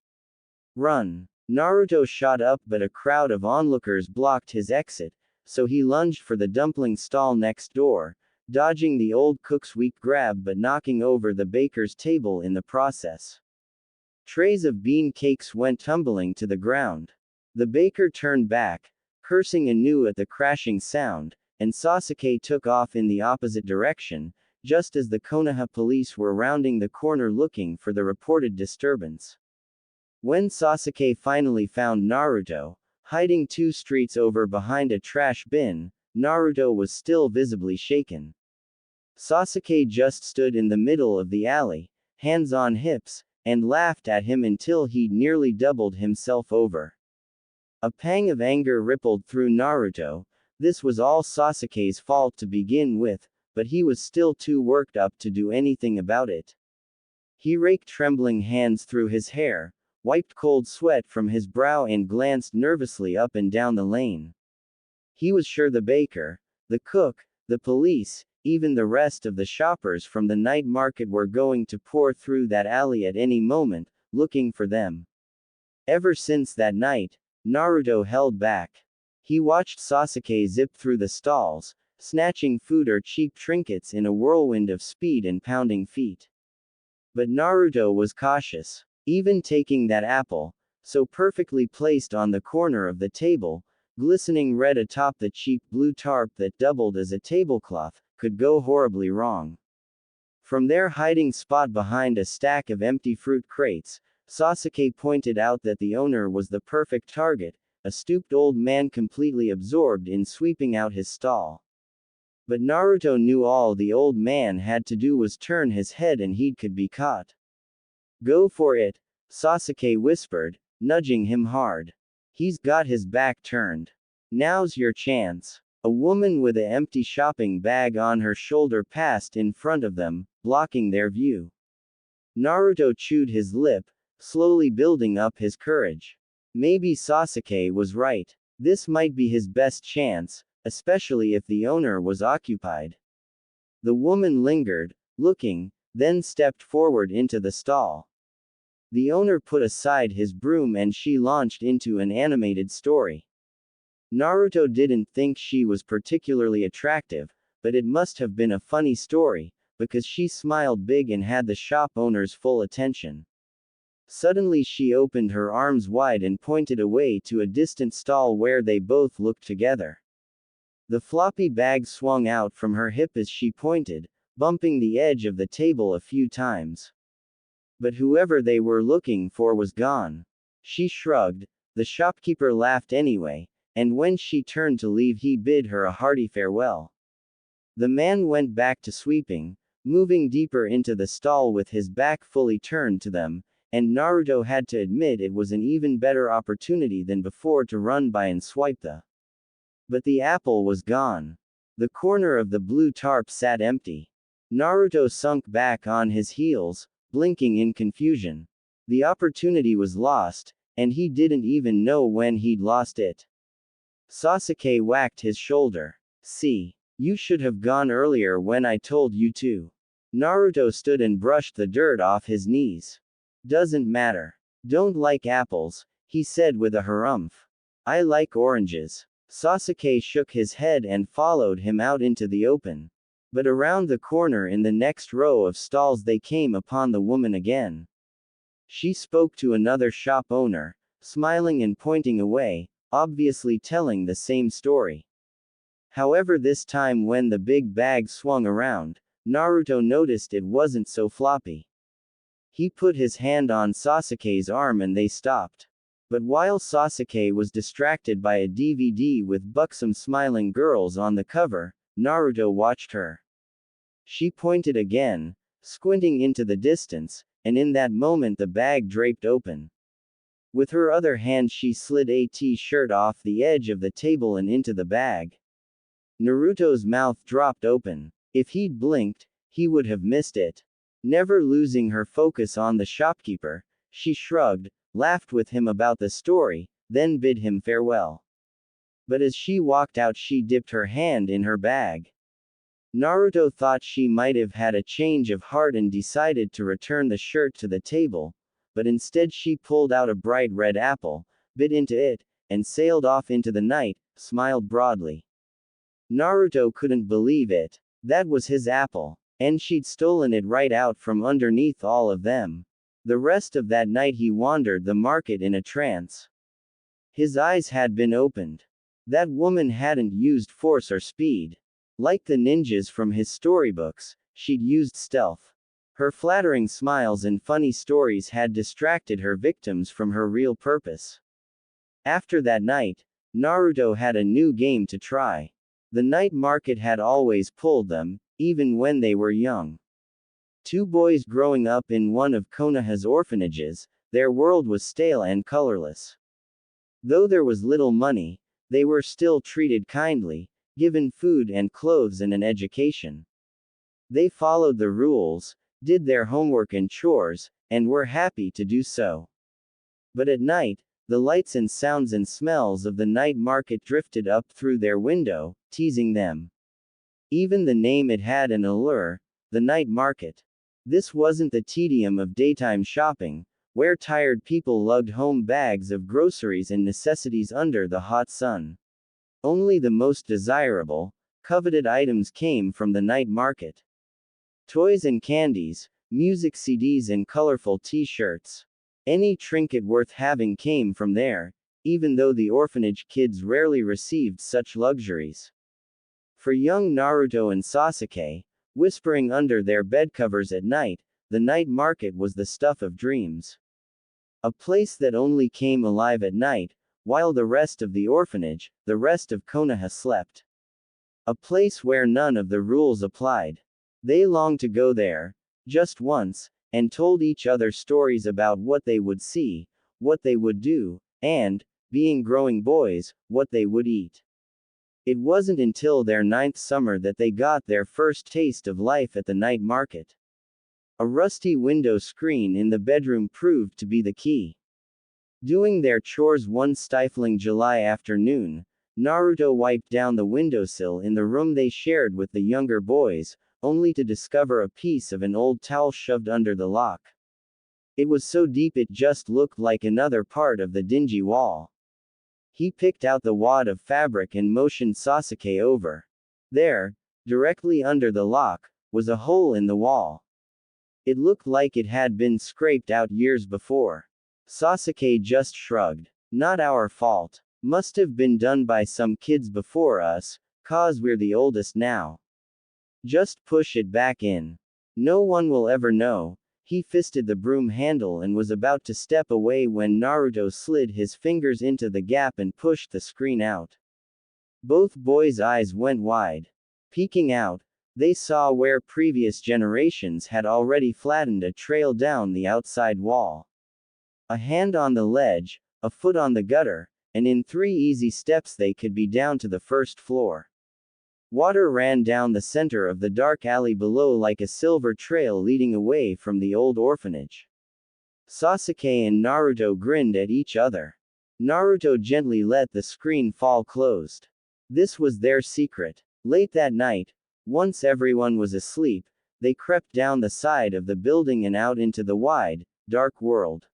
"Run!" Naruto shot up, but a crowd of onlookers blocked his exit, so he lunged for the dumpling stall next door, dodging the old cook's weak grab but knocking over the baker's table in the process. Trays of bean cakes went tumbling to the ground. The baker turned back, cursing anew at the crashing sound, and Sasuke took off in the opposite direction, just as the Konoha police were rounding the corner looking for the reported disturbance. When Sasuke finally found Naruto, hiding 2 streets over behind a trash bin, Naruto was still visibly shaken. Sasuke just stood in the middle of the alley, hands on hips, and laughed at him until he'd nearly doubled himself over. A pang of anger rippled through Naruto. This was all Sasuke's fault to begin with, but he was still too worked up to do anything about it. He raked trembling hands through his hair, wiped cold sweat from his brow and glanced nervously up and down the lane. He was sure the baker, the cook, the police, even the rest of the shoppers from the night market were going to pour through that alley at any moment, looking for them. Ever since that night, Naruto held back. He watched Sasuke zip through the stalls, snatching food or cheap trinkets in a whirlwind of speed and pounding feet. But Naruto was cautious. Even taking that apple, so perfectly placed on the corner of the table, glistening red atop the cheap blue tarp that doubled as a tablecloth, could go horribly wrong. From their hiding spot behind a stack of empty fruit crates, Sasuke pointed out that the owner was the perfect target, a stooped old man completely absorbed in sweeping out his stall. But Naruto knew all the old man had to do was turn his head and he could be caught. "Go for it," Sasuke whispered, nudging him hard. "He's got his back turned. Now's your chance." A woman with an empty shopping bag on her shoulder passed in front of them, blocking their view. Naruto chewed his lip, slowly building up his courage. Maybe Sasuke was right. This might be his best chance, especially if the owner was occupied. The woman lingered, looking, then stepped forward into the stall. The owner put aside his broom and she launched into an animated story. Naruto didn't think she was particularly attractive, but it must have been a funny story, because she smiled big and had the shop owner's full attention. Suddenly she opened her arms wide and pointed away to a distant stall where they both looked together. The floppy bag swung out from her hip as she pointed, bumping the edge of the table a few times. But whoever they were looking for was gone. She shrugged. The shopkeeper laughed anyway, and when she turned to leave he bid her a hearty farewell. The man went back to sweeping, moving deeper into the stall with his back fully turned to them, and Naruto had to admit it was an even better opportunity than before to run by and swipe the. But the apple was gone. The corner of the blue tarp sat empty. Naruto sunk back on his heels, blinking in confusion. The opportunity was lost, and he didn't even know when he'd lost it. Sasuke whacked his shoulder. See, you should have gone earlier when I told you to. Naruto stood and brushed the dirt off his knees. Doesn't matter. Don't like apples, he said with a harumph. I like oranges. Sasuke shook his head and followed him out into the open. But around the corner in the next row of stalls they came upon the woman again. She spoke to another shop owner, smiling and pointing away, obviously telling the same story. However, this time when the big bag swung around, Naruto noticed it wasn't so floppy. He put his hand on Sasuke's arm and they stopped. But while Sasuke was distracted by a DVD with buxom smiling girls on the cover, Naruto watched her. She pointed again, squinting into the distance, and in that moment the bag draped open. With her other hand she slid a t-shirt off the edge of the table and into the bag. Naruto's mouth dropped open. If he'd blinked, he would have missed it. Never losing her focus on the shopkeeper, she shrugged, laughed with him about the story, then bid him farewell. But as she walked out she dipped her hand in her bag. Naruto thought she might have had a change of heart and decided to return the shirt to the table, but instead she pulled out a bright red apple, bit into it, and sailed off into the night, smiled broadly. Naruto couldn't believe it. That was his apple. And she'd stolen it right out from underneath all of them. The rest of that night he wandered the market in a trance. His eyes had been opened. That woman hadn't used force or speed. Like the ninjas from his storybooks, she'd used stealth. Her flattering smiles and funny stories had distracted her victims from her real purpose. After that night, Naruto had a new game to try. The night market had always pulled them, even when they were young. Two boys growing up in one of Konoha's orphanages, their world was stale and colorless. Though there was little money, they were still treated kindly, given food and clothes and an education. They followed the rules, did their homework and chores, and were happy to do so. But at night, the lights and sounds and smells of the night market drifted up through their window, teasing them. Even the name it had an allure, the night market. This wasn't the tedium of daytime shopping, where tired people lugged home bags of groceries and necessities under the hot sun. Only the most desirable, coveted items came from the night market. Toys and candies, music CDs and colorful t-shirts. Any trinket worth having came from there, even though the orphanage kids rarely received such luxuries. For young Naruto and Sasuke, whispering under their bed covers at night, the night market was the stuff of dreams. A place that only came alive at night, while the rest of the orphanage, the rest of Konoha slept. A place where none of the rules applied. They longed to go there, just once, and told each other stories about what they would see, what they would do, and, being growing boys, what they would eat. It wasn't until their 9th summer that they got their first taste of life at the night market. A rusty window screen in the bedroom proved to be the key. Doing their chores one stifling July afternoon, Naruto wiped down the windowsill in the room they shared with the younger boys, only to discover a piece of an old towel shoved under the lock. It was so deep it just looked like another part of the dingy wall. He picked out the wad of fabric and motioned Sasuke over. There, directly under the lock, was a hole in the wall. It looked like it had been scraped out years before. Sasuke just shrugged. Not our fault. Must have been done by some kids before us, 'cause we're the oldest now. Just push it back in. No one will ever know. He fisted the broom handle and was about to step away when Naruto slid his fingers into the gap and pushed the screen out. Both boys' eyes went wide. Peeking out, they saw where previous generations had already flattened a trail down the outside wall. A hand on the ledge, a foot on the gutter, and in 3 easy steps they could be down to the first floor. Water ran down the center of the dark alley below like a silver trail leading away from the old orphanage. Sasuke and Naruto grinned at each other. Naruto gently let the screen fall closed. This was their secret. Late that night, once everyone was asleep, they crept down the side of the building and out into the wide, dark world.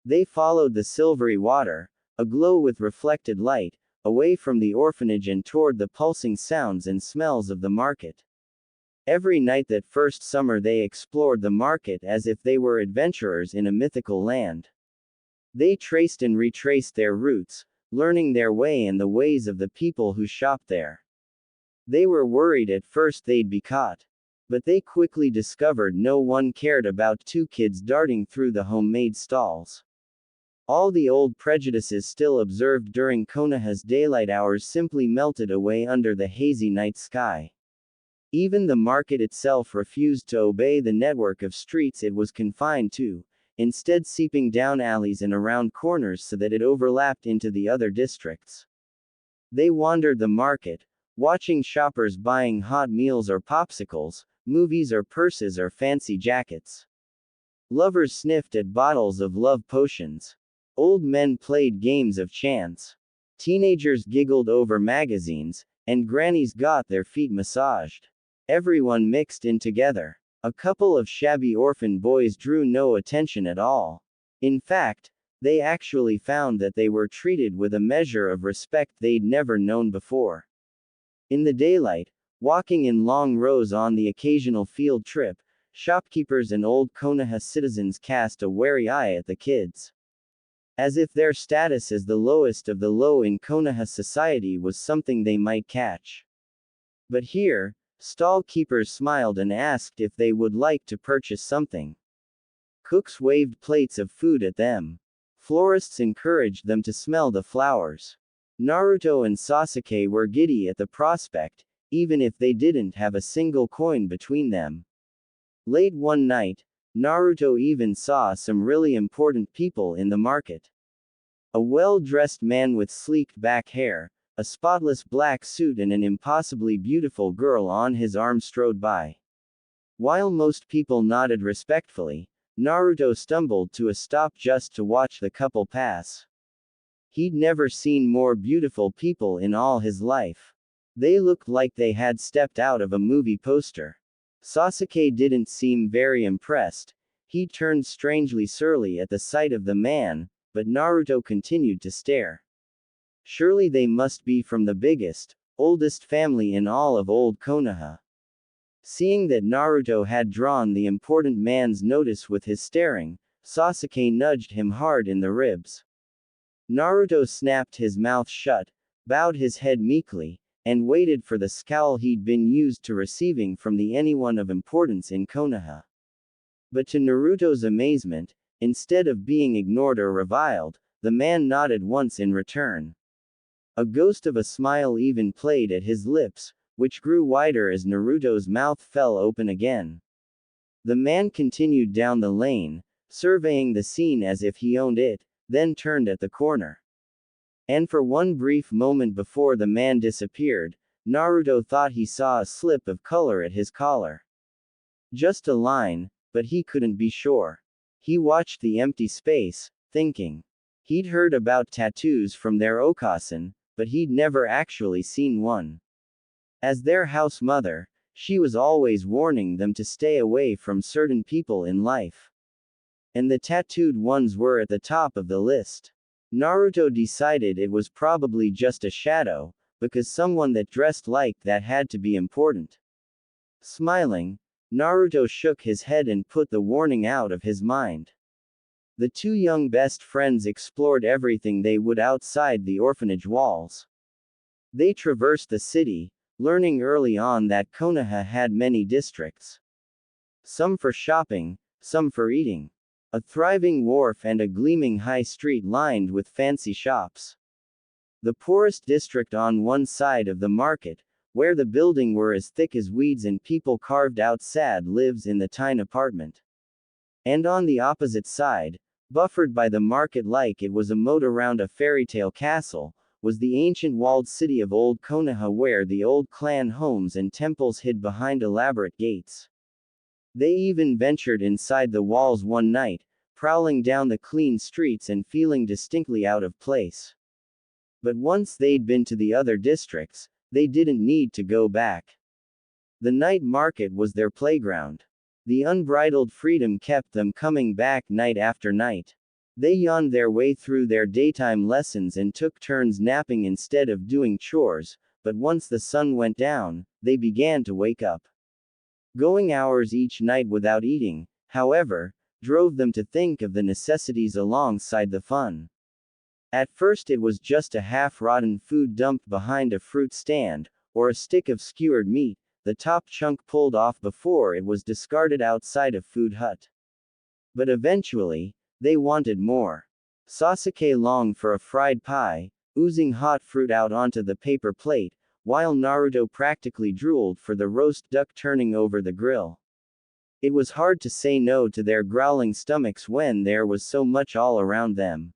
They followed the silvery water, aglow with reflected light, away from the orphanage and toward the pulsing sounds and smells of the market. Every night that first summer they explored the market as if they were adventurers in a mythical land. They traced and retraced their routes, learning their way and the ways of the people who shopped there. They were worried at first they'd be caught. But they quickly discovered no one cared about 2 kids darting through the homemade stalls. All the old prejudices still observed during Konoha's daylight hours simply melted away under the hazy night sky. Even the market itself refused to obey the network of streets it was confined to, instead seeping down alleys and around corners so that it overlapped into the other districts. They wandered the market, watching shoppers buying hot meals or popsicles, movies or purses or fancy jackets. Lovers sniffed at bottles of love potions. Old men played games of chance. Teenagers giggled over magazines, and grannies got their feet massaged. Everyone mixed in together. A couple of shabby orphan boys drew no attention at all. In fact, they actually found that they were treated with a measure of respect they'd never known before. In the daylight, walking in long rows on the occasional field trip, shopkeepers and old Konoha citizens cast a wary eye at the kids. As if their status as the lowest of the low in Konoha society was something they might catch. But here, stall keepers smiled and asked if they would like to purchase something. Cooks waved plates of food at them. Florists encouraged them to smell the flowers. Naruto and Sasuke were giddy at the prospect, even if they didn't have a single coin between them. Late one night, Naruto even saw some really important people in the market. A well-dressed man with sleeked back hair, a spotless black suit and an impossibly beautiful girl on his arm strode by. While most people nodded respectfully, Naruto stumbled to a stop just to watch the couple pass. He'd never seen more beautiful people in all his life. They looked like they had stepped out of a movie poster. Sasuke didn't seem very impressed. He turned strangely surly at the sight of the man, but Naruto continued to stare. Surely they must be from the biggest, oldest family in all of old Konoha. Seeing that Naruto had drawn the important man's notice with his staring, Sasuke nudged him hard in the ribs. Naruto snapped his mouth shut, bowed his head meekly, and waited for the scowl he'd been used to receiving from the anyone of importance in Konoha. But to Naruto's amazement, instead of being ignored or reviled, the man nodded once in return. A ghost of a smile even played at his lips, which grew wider as Naruto's mouth fell open again. The man continued down the lane, surveying the scene as if he owned it, then turned at the corner. And for one brief moment before the man disappeared, Naruto thought he saw a slip of color at his collar. Just a line, but he couldn't be sure. He watched the empty space, thinking. He'd heard about tattoos from their Okasan, but he'd never actually seen one. As their house mother, she was always warning them to stay away from certain people in life. And the tattooed ones were at the top of the list. Naruto decided it was probably just a shadow, because someone that dressed like that had to be important. Smiling, Naruto shook his head and put the warning out of his mind. The two young best friends explored everything they would outside the orphanage walls. They traversed the city, learning early on that Konoha had many districts. Some for shopping, some for eating. A thriving wharf and a gleaming high street lined with fancy shops. The poorest district on one side of the market, where the buildings were as thick as weeds and people carved out sad lives in the tiny apartment. And on the opposite side, buffered by the market like it was a moat around a fairy tale castle, was the ancient walled city of Old Konoha where the old clan homes and temples hid behind elaborate gates. They even ventured inside the walls one night, prowling down the clean streets and feeling distinctly out of place. But once they'd been to the other districts, they didn't need to go back. The night market was their playground. The unbridled freedom kept them coming back night after night. They yawned their way through their daytime lessons and took turns napping instead of doing chores, but once the sun went down, they began to wake up. Going hours each night without eating, however, drove them to think of the necessities alongside the fun. At first it was just a half-rotten food dumped behind a fruit stand, or a stick of skewered meat, the top chunk pulled off before it was discarded outside a food hut. But eventually, they wanted more. Sasuke longed for a fried pie, oozing hot fruit out onto the paper plate, while Naruto practically drooled for the roast duck turning over the grill. It was hard to say no to their growling stomachs when there was so much all around them.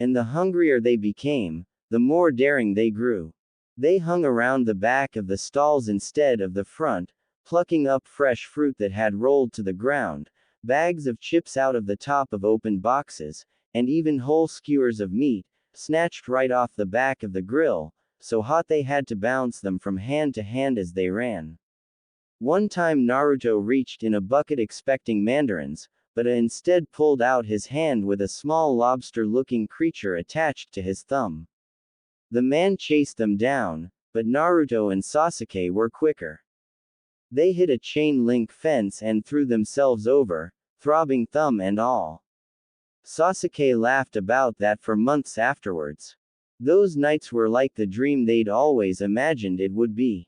And the hungrier they became, the more daring they grew. They hung around the back of the stalls instead of the front, plucking up fresh fruit that had rolled to the ground, bags of chips out of the top of open boxes, and even whole skewers of meat, snatched right off the back of the grill, so hot they had to bounce them from hand to hand as they ran. One time Naruto reached in a bucket expecting mandarins, but instead pulled out his hand with a small lobster-looking creature attached to his thumb. The man chased them down, but Naruto and Sasuke were quicker. They hit a chain-link fence and threw themselves over, throbbing thumb and all. Sasuke laughed about that for months afterwards. Those nights were like the dream they'd always imagined it would be.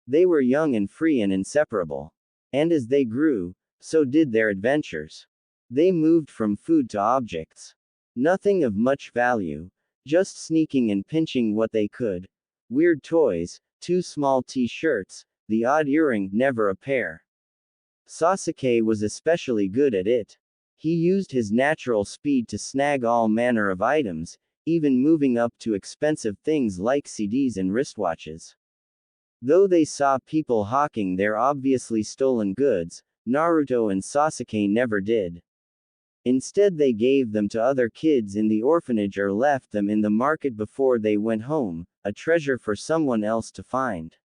They were young and free and inseparable. And as they grew, so did their adventures. They moved from food to objects. Nothing of much value, just sneaking and pinching what they could. Weird toys, 2 small t-shirts, the odd earring, never a pair. Sasuke was especially good at it. He used his natural speed to snag all manner of items, even moving up to expensive things like CDs and wristwatches. Though they saw people hawking their obviously stolen goods, Naruto and Sasuke never did. Instead they gave them to other kids in the orphanage or left them in the market before they went home, a treasure for someone else to find.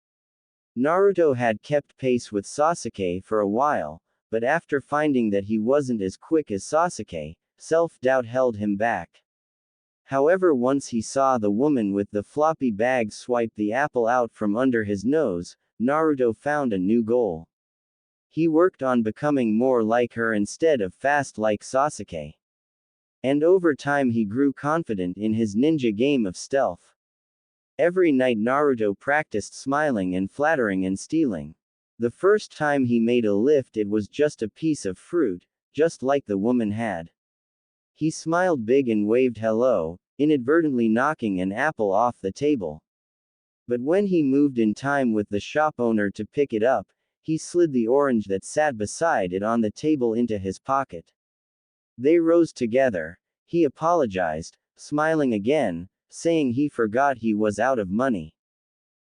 Naruto had kept pace with Sasuke for a while, but after finding that he wasn't as quick as Sasuke, self-doubt held him back. However, once he saw the woman with the floppy bag swipe the apple out from under his nose, Naruto found a new goal. He worked on becoming more like her instead of fast like Sasuke. And over time he grew confident in his ninja game of stealth. Every night Naruto practiced smiling and flattering and stealing. The first time he made a lift it was just a piece of fruit, just like the woman had. He smiled big and waved hello, inadvertently knocking an apple off the table. But when he moved in time with the shop owner to pick it up, he slid the orange that sat beside it on the table into his pocket. They rose together. He apologized, smiling again, saying he forgot he was out of money.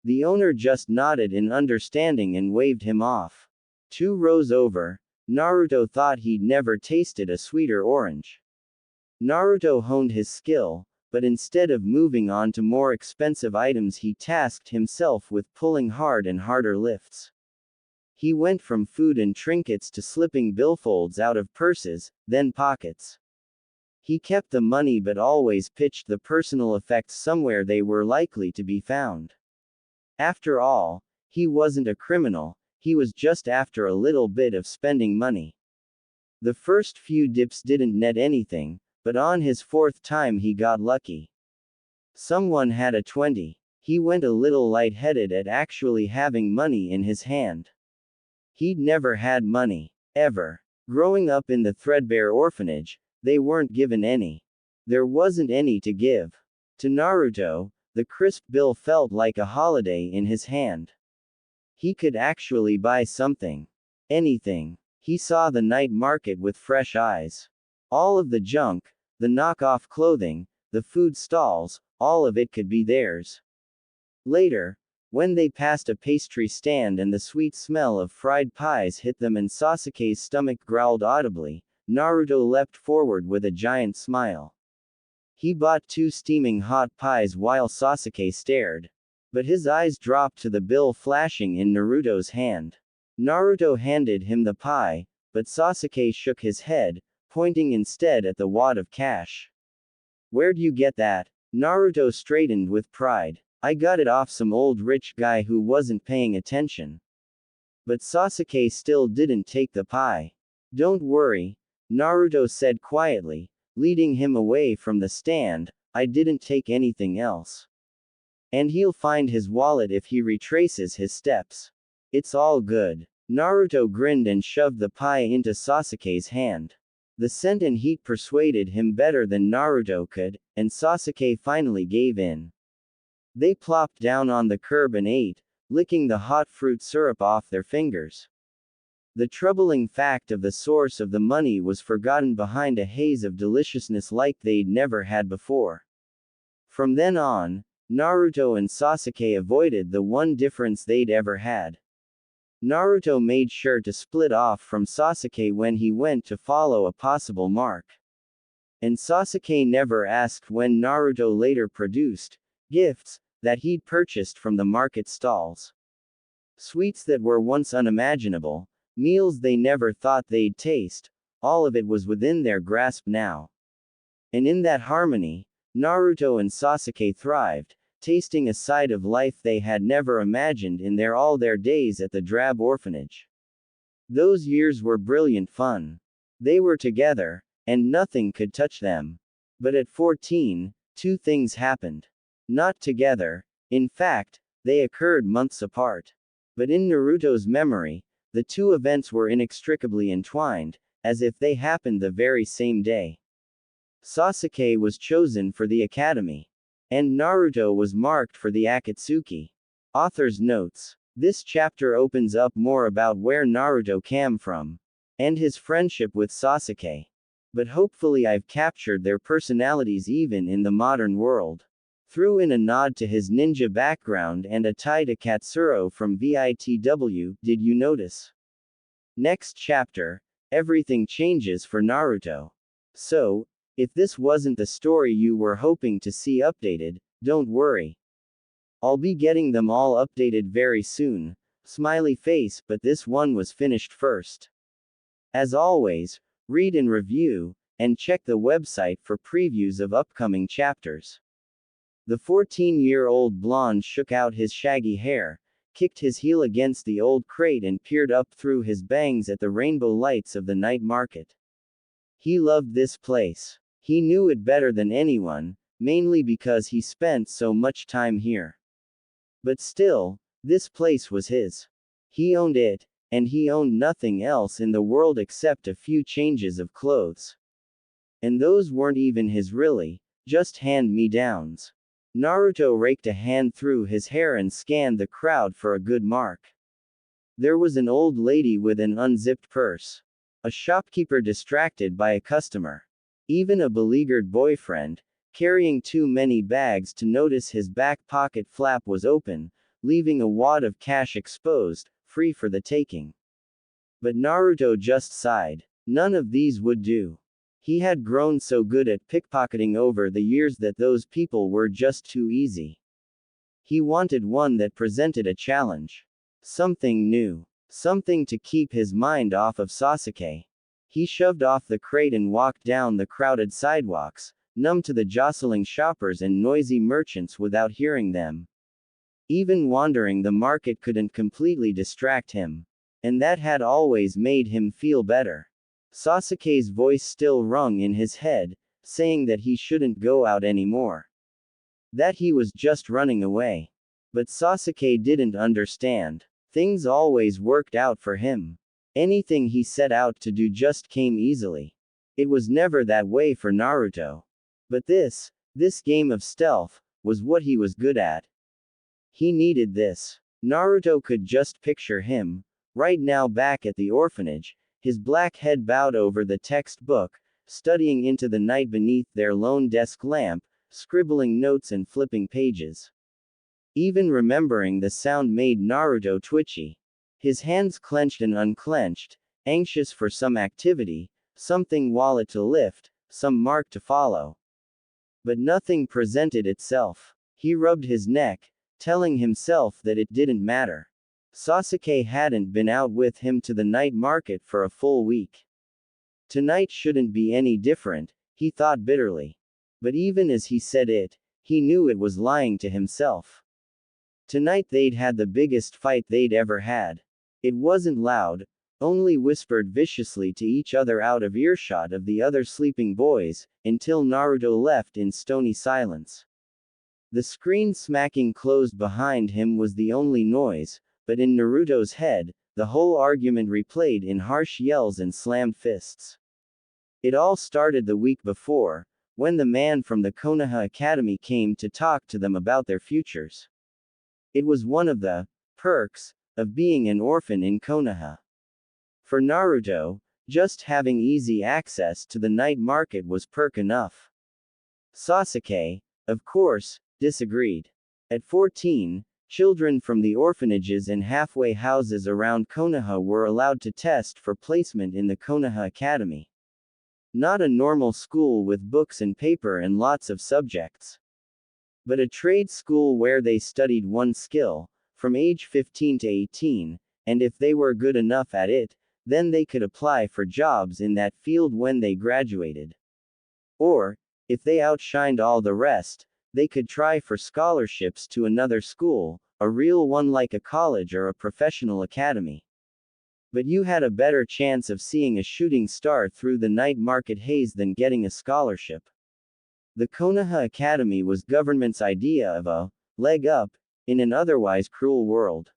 The owner just nodded in understanding and waved him off. 2 rows over, Naruto thought he'd never tasted a sweeter orange. Naruto honed his skill, but instead of moving on to more expensive items he tasked himself with pulling hard and harder lifts. He went from food and trinkets to slipping billfolds out of purses, then pockets. He kept the money but always pitched the personal effects somewhere they were likely to be found. After all, he wasn't a criminal, He was just after a little bit of spending money. The first few dips didn't net anything, but on his fourth time he got lucky. Someone had a 20. He went a little lightheaded at actually having money in his hand. He'd never had money. Ever. Growing up in the threadbare orphanage, they weren't given any. There wasn't any to give. To Naruto, the crisp bill felt like a holiday in his hand. He could actually buy something. Anything. He saw the night market with fresh eyes. All of the junk, the knockoff clothing, the food stalls, all of it could be theirs. Later, when they passed a pastry stand and the sweet smell of fried pies hit them and Sasuke's stomach growled audibly, Naruto leapt forward with a giant smile. He bought 2 steaming hot pies while Sasuke stared. But his eyes dropped to the bill flashing in Naruto's hand. Naruto handed him the pie, but Sasuke shook his head, pointing instead at the wad of cash. "Where'd you get that?" Naruto straightened with pride. "I got it off some old rich guy who wasn't paying attention." But Sasuke still didn't take the pie. "Don't worry," Naruto said quietly, leading him away from the stand, "I didn't take anything else. And he'll find his wallet if he retraces his steps. It's all good." Naruto grinned and shoved the pie into Sasuke's hand. The scent and heat persuaded him better than Naruto could, and Sasuke finally gave in. They plopped down on the curb and ate, licking the hot fruit syrup off their fingers. The troubling fact of the source of the money was forgotten behind a haze of deliciousness like they'd never had before. From then on, Naruto and Sasuke avoided the one difference they'd ever had. Naruto made sure to split off from Sasuke when he went to follow a possible mark. And Sasuke never asked when Naruto later produced gifts that he'd purchased from the market stalls. Sweets that were once unimaginable, meals they never thought they'd taste, all of it was within their grasp now. And in that harmony, Naruto and Sasuke thrived, tasting a side of life they had never imagined in all their days at the drab orphanage. Those years were brilliant fun. They were together, and nothing could touch them. But at 14, 2 things happened. Not together, in fact, they occurred months apart. But in Naruto's memory, the 2 events were inextricably entwined, as if they happened the very same day. Sasuke was chosen for the academy. And Naruto was marked for the Akatsuki. Author's notes. This chapter opens up more about where Naruto came from. And his friendship with Sasuke. But hopefully I've captured their personalities even in the modern world. Threw in a nod to his ninja background and a tie to Katsuro from VITW, did you notice? Next chapter, everything changes for Naruto. So, if this wasn't the story you were hoping to see updated, don't worry. I'll be getting them all updated very soon. Smiley face, but this one was finished first. As always, read and review, and check the website for previews of upcoming chapters. The 14-year-old blonde shook out his shaggy hair, kicked his heel against the old crate and peered up through his bangs at the rainbow lights of the night market. He loved this place. He knew it better than anyone, mainly because he spent so much time here. But still, this place was his. He owned it, and he owned nothing else in the world except a few changes of clothes. And those weren't even his really, just hand-me-downs. Naruto raked a hand through his hair and scanned the crowd for a good mark. There was an old lady with an unzipped purse. A shopkeeper distracted by a customer. Even a beleaguered boyfriend, carrying too many bags to notice his back pocket flap was open, leaving a wad of cash exposed, free for the taking. But Naruto just sighed. None of these would do. He had grown so good at pickpocketing over the years that those people were just too easy. He wanted one that presented a challenge. Something new. Something to keep his mind off of Sasuke. He shoved off the crate and walked down the crowded sidewalks, numb to the jostling shoppers and noisy merchants without hearing them. Even wandering the market couldn't completely distract him. And that had always made him feel better. Sasuke's voice still rung in his head, saying that he shouldn't go out anymore. That he was just running away. But Sasuke didn't understand. Things always worked out for him. Anything he set out to do just came easily. It was never that way for Naruto. But this game of stealth, was what he was good at. He needed this. Naruto could just picture him, right now back at the orphanage, his black head bowed over the textbook, studying into the night beneath their lone desk lamp, scribbling notes and flipping pages. Even remembering the sound made Naruto twitchy. His hands clenched and unclenched, anxious for some activity, something wallet to lift, some mark to follow. But nothing presented itself. He rubbed his neck, telling himself that it didn't matter. Sasuke hadn't been out with him to the night market for a full week. Tonight shouldn't be any different, he thought bitterly. But even as he said it, he knew it was lying to himself. Tonight they'd had the biggest fight they'd ever had. It wasn't loud, only whispered viciously to each other out of earshot of the other sleeping boys, until Naruto left in stony silence. The screen smacking closed behind him was the only noise, but in Naruto's head, the whole argument replayed in harsh yells and slammed fists. It all started the week before, when the man from the Konoha Academy came to talk to them about their futures. It was one of the perks of being an orphan in Konoha. For Naruto, just having easy access to the night market was perk enough. Sasuke, of course, disagreed. At 14, children from the orphanages and halfway houses around Konoha were allowed to test for placement in the Konoha Academy. Not a normal school with books and paper and lots of subjects. But a trade school where they studied one skill, from age 15 to 18, and if they were good enough at it, then they could apply for jobs in that field when they graduated. Or, if they outshined all the rest, they could try for scholarships to another school, a real one like a college or a professional academy. But you had a better chance of seeing a shooting star through the night market haze than getting a scholarship. The Konoha Academy was government's idea of a leg up in an otherwise cruel world.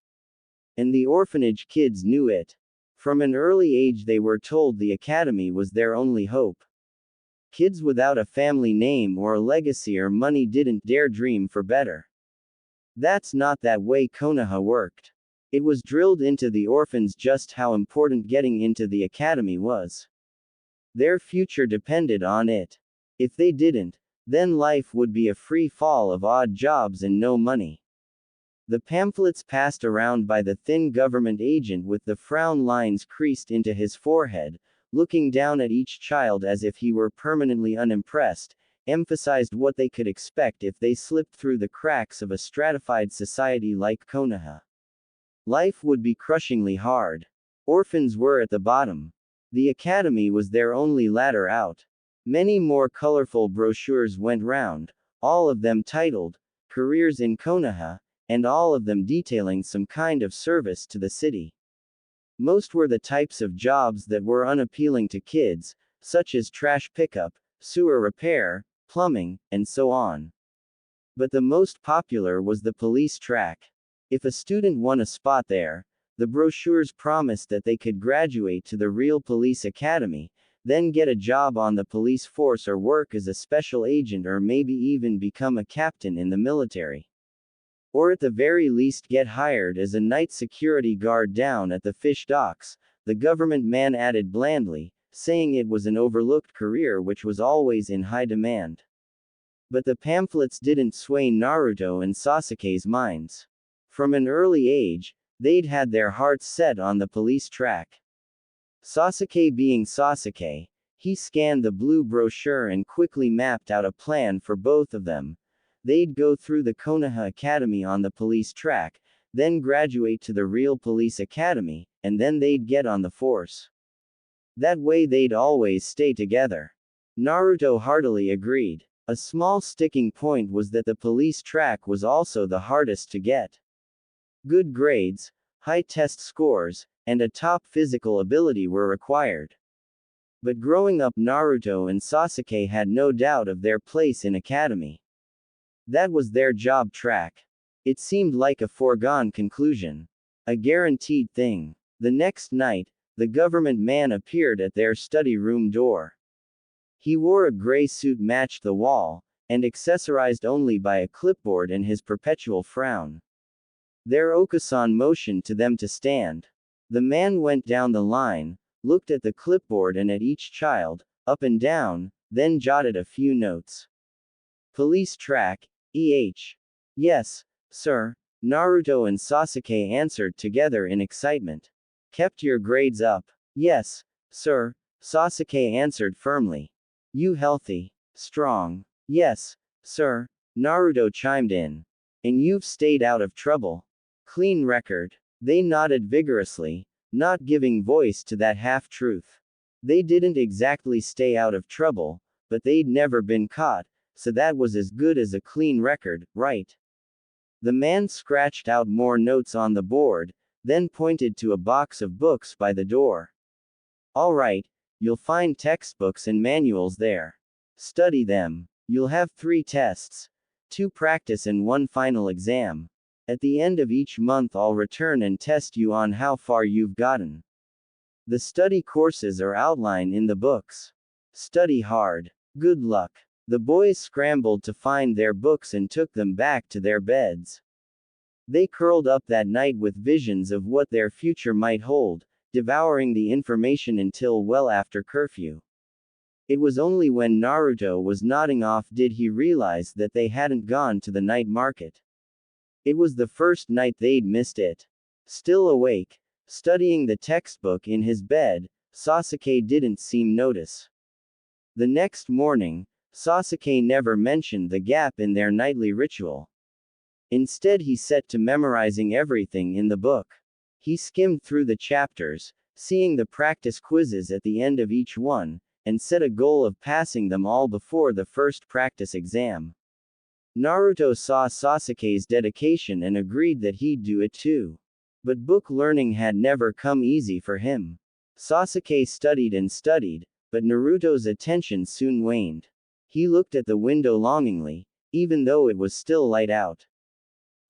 And the orphanage kids knew it. From an early age they were told the academy was their only hope. Kids without a family name or a legacy or money didn't dare dream for better. That's not that way Konoha worked. It was drilled into the orphans just how important getting into the academy was. Their future depended on it. If they didn't, then life would be a free fall of odd jobs and no money. The pamphlets passed around by the thin government agent with the frown lines creased into his forehead, looking down at each child as if he were permanently unimpressed, emphasized what they could expect if they slipped through the cracks of a stratified society like Konoha. Life would be crushingly hard. Orphans were at the bottom. The academy was their only ladder out. Many more colorful brochures went round, all of them titled, Careers in Konoha, and all of them detailing some kind of service to the city. Most were the types of jobs that were unappealing to kids, such as trash pickup, sewer repair, plumbing, and so on. But the most popular was the police track. If a student won a spot there, the brochures promised that they could graduate to the real police academy, then get a job on the police force or work as a special agent or maybe even become a captain in the military. Or at the very least get hired as a night security guard down at the fish docks, the government man added blandly, saying it was an overlooked career which was always in high demand. But the pamphlets didn't sway Naruto and Sasuke's minds. From an early age, they'd had their hearts set on the police track. Sasuke being Sasuke, he scanned the blue brochure and quickly mapped out a plan for both of them. They'd go through the Konoha Academy on the police track, then graduate to the real police academy, and then they'd get on the force. That way they'd always stay together. Naruto heartily agreed. A small sticking point was that the police track was also the hardest to get. Good grades, high test scores, and a top physical ability were required. But growing up, Naruto and Sasuke had no doubt of their place in academy. That was their job track. It seemed like a foregone conclusion. A guaranteed thing. The next night, the government man appeared at their study room door. He wore a gray suit matched the wall, and accessorized only by a clipboard and his perpetual frown. Their Okusan motioned to them to stand. The man went down the line, looked at the clipboard and at each child, up and down, then jotted a few notes. Police track, EH. Yes, sir, Naruto and Sasuke answered together in excitement. Kept your grades up? Yes, sir, Sasuke answered firmly. You healthy? Strong? Yes, sir, Naruto chimed in. And you've stayed out of trouble? Clean record. They nodded vigorously, not giving voice to that half-truth. They didn't exactly stay out of trouble, but they'd never been caught, so that was as good as a clean record, right? The man scratched out more notes on the board, then pointed to a box of books by the door. All right, you'll find textbooks and manuals there. Study them. You'll have 3 tests, 2 practice and 1 final exam. At the end of each month I'll return and test you on how far you've gotten. The study courses are outlined in the books. Study hard. Good luck. The boys scrambled to find their books and took them back to their beds. They curled up that night with visions of what their future might hold, devouring the information until well after curfew. It was only when Naruto was nodding off did he realize that they hadn't gone to the night market. It was the first night they'd missed it. Still awake, studying the textbook in his bed, Sasuke didn't seem notice. The next morning, Sasuke never mentioned the gap in their nightly ritual. Instead he set to memorizing everything in the book. He skimmed through the chapters, seeing the practice quizzes at the end of each one, and set a goal of passing them all before the first practice exam. Naruto saw Sasuke's dedication and agreed that he'd do it too. But book learning had never come easy for him. Sasuke studied and studied, but Naruto's attention soon waned. He looked at the window longingly, even though it was still light out.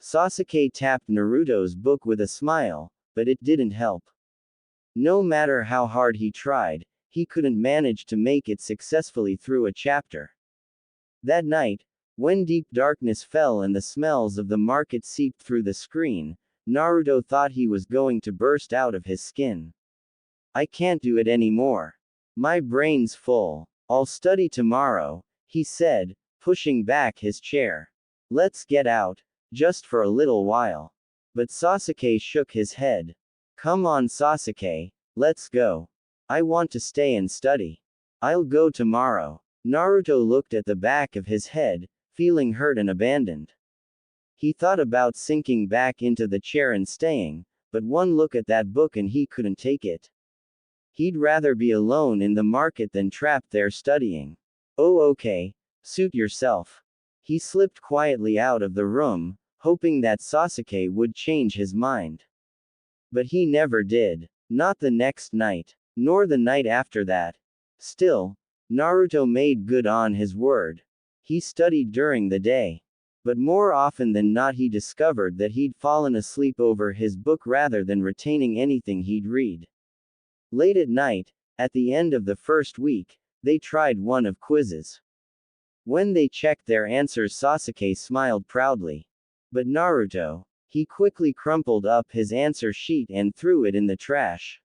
Sasuke tapped Naruto's book with a smile, but it didn't help. No matter how hard he tried, he couldn't manage to make it successfully through a chapter. That night, when deep darkness fell and the smells of the market seeped through the screen, Naruto thought he was going to burst out of his skin. I can't do it anymore. My brain's full. I'll study tomorrow, he said, pushing back his chair. Let's get out, just for a little while. But Sasuke shook his head. Come on Sasuke, let's go. I want to stay and study. I'll go tomorrow. Naruto looked at the back of his head, feeling hurt and abandoned. He thought about sinking back into the chair and staying, but one look at that book and he couldn't take it. He'd rather be alone in the market than trapped there studying. Oh okay, suit yourself. He slipped quietly out of the room, hoping that Sasuke would change his mind. But he never did. Not the next night, nor the night after that. Still, Naruto made good on his word. He studied during the day. But more often than not he discovered that he'd fallen asleep over his book rather than retaining anything he'd read. Late at night, at the end of the first week, they tried one of quizzes. When they checked their answers Sasuke smiled proudly. But Naruto, he quickly crumpled up his answer sheet and threw it in the trash.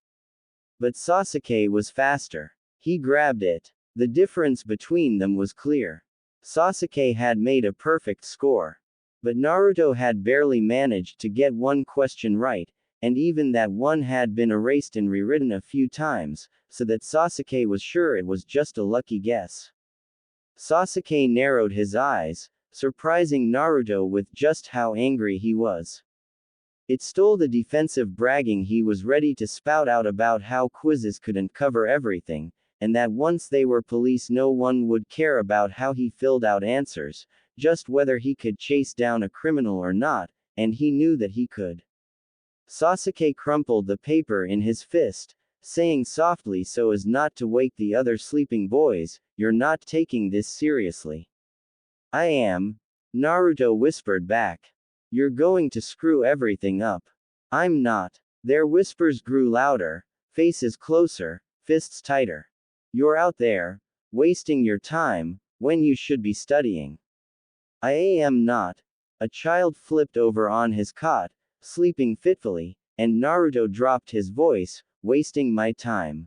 But Sasuke was faster. He grabbed it. The difference between them was clear. Sasuke had made a perfect score. But Naruto had barely managed to get one question right, and even that one had been erased and rewritten a few times, so that Sasuke was sure it was just a lucky guess. Sasuke narrowed his eyes, surprising Naruto with just how angry he was. It stole the defensive bragging he was ready to spout out about how quizzes couldn't cover everything, and that once they were police no one would care about how he filled out answers, just whether he could chase down a criminal or not, and he knew that he could. Sasuke crumpled the paper in his fist, saying softly so as not to wake the other sleeping boys, "You're not taking this seriously." "I am," Naruto whispered back. "You're going to screw everything up." "I'm not." Their whispers grew louder, faces closer, fists tighter. "You're out there, wasting your time, when you should be studying." "I am not." A child flipped over on his cot, sleeping fitfully, and Naruto dropped his voice, "Wasting my time.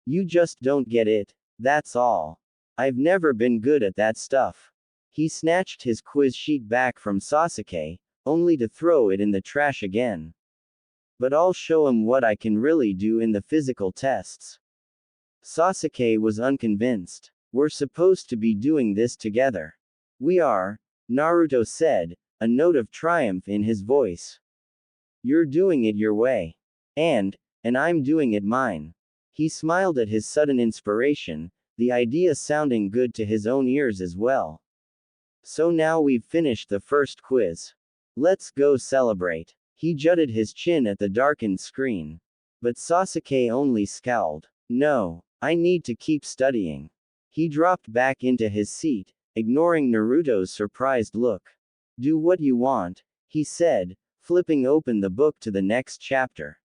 You just don't get it, that's all. I've never been good at that stuff." He snatched his quiz sheet back from Sasuke, only to throw it in the trash again. "But I'll show him what I can really do in the physical tests." Sasuke was unconvinced. "We're supposed to be doing this together." "We are," Naruto said, a note of triumph in his voice. "You're doing it your way. And I'm doing it mine." He smiled at his sudden inspiration, the idea sounding good to his own ears as well. "So now we've finished the first quiz. Let's go celebrate." He jutted his chin at the darkened screen. But Sasuke only scowled. "No, I need to keep studying." He dropped back into his seat, ignoring Naruto's surprised look. "Do what you want," he said, flipping open the book to the next chapter.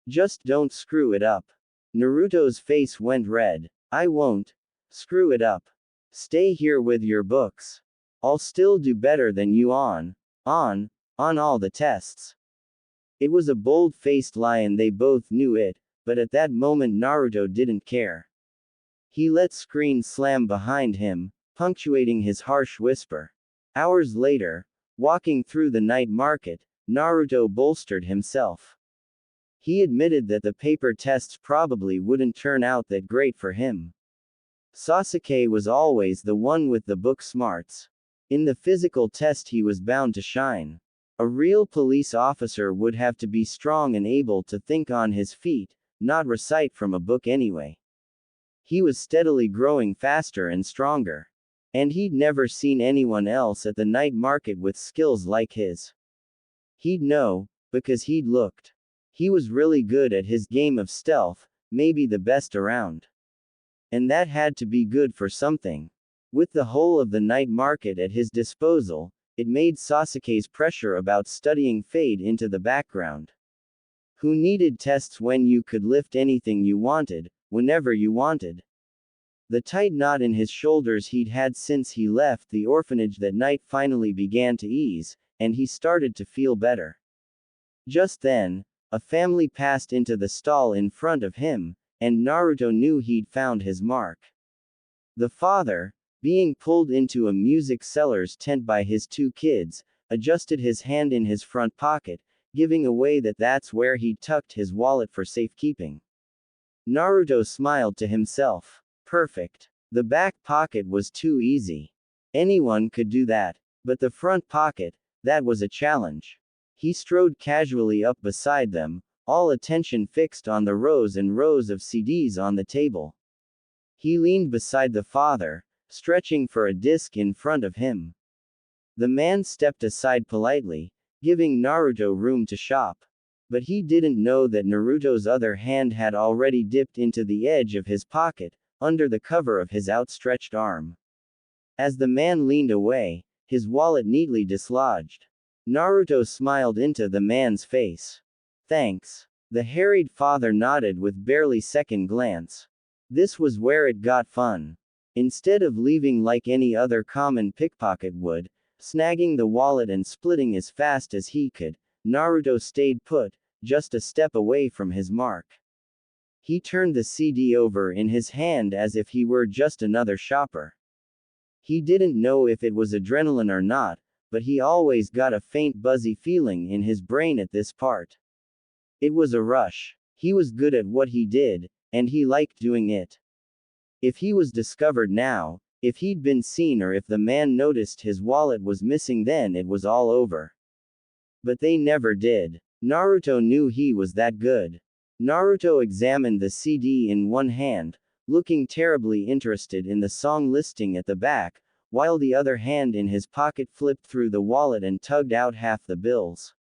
"Just don't screw it up." Naruto's face went red. "I won't screw it up. Stay here with your books. I'll still do better than you on all the tests." It was a bold-faced lie and they both knew it, but at that moment Naruto didn't care. He let screen slam behind him, punctuating his harsh whisper. Hours later, walking through the night market, Naruto bolstered himself. He admitted that the paper tests probably wouldn't turn out that great for him. Sasuke was always the one with the book smarts. In the physical test he was bound to shine. A real police officer would have to be strong and able to think on his feet, not recite from a book anyway. He was steadily growing faster and stronger. And he'd never seen anyone else at the night market with skills like his. He'd know, because he'd looked. He was really good at his game of stealth, maybe the best around. And that had to be good for something. With the whole of the night market at his disposal, it made Sasuke's pressure about studying fade into the background. Who needed tests when you could lift anything you wanted, whenever you wanted? The tight knot in his shoulders he'd had since he left the orphanage that night finally began to ease, and he started to feel better. Just then, a family passed into the stall in front of him, and Naruto knew he'd found his mark. The father, being pulled into a music seller's tent by his two kids, adjusted his hand in his front pocket, giving away that that's where he'd tucked his wallet for safekeeping. Naruto smiled to himself. Perfect. The back pocket was too easy. Anyone could do that. But the front pocket, that was a challenge. He strode casually up beside them, all attention fixed on the rows and rows of CDs on the table. He leaned beside the father, stretching for a disc in front of him. The man stepped aside politely, giving Naruto room to shop. But he didn't know that Naruto's other hand had already dipped into the edge of his pocket, under the cover of his outstretched arm. As the man leaned away, his wallet neatly dislodged. Naruto smiled into the man's face. "Thanks." The harried father nodded with barely second glance. This was where it got fun. Instead of leaving like any other common pickpocket would, snagging the wallet and splitting as fast as he could, Naruto stayed put, just a step away from his mark. He turned the CD over in his hand as if he were just another shopper. He didn't know if it was adrenaline or not, but he always got a faint buzzy feeling in his brain at this part. It was a rush. He was good at what he did, and he liked doing it. If he was discovered now, if he'd been seen or if the man noticed his wallet was missing, then it was all over. But they never did. Naruto knew he was that good. Naruto examined the CD in one hand, looking terribly interested in the song listing at the back, while the other hand in his pocket flipped through the wallet and tugged out half the bills.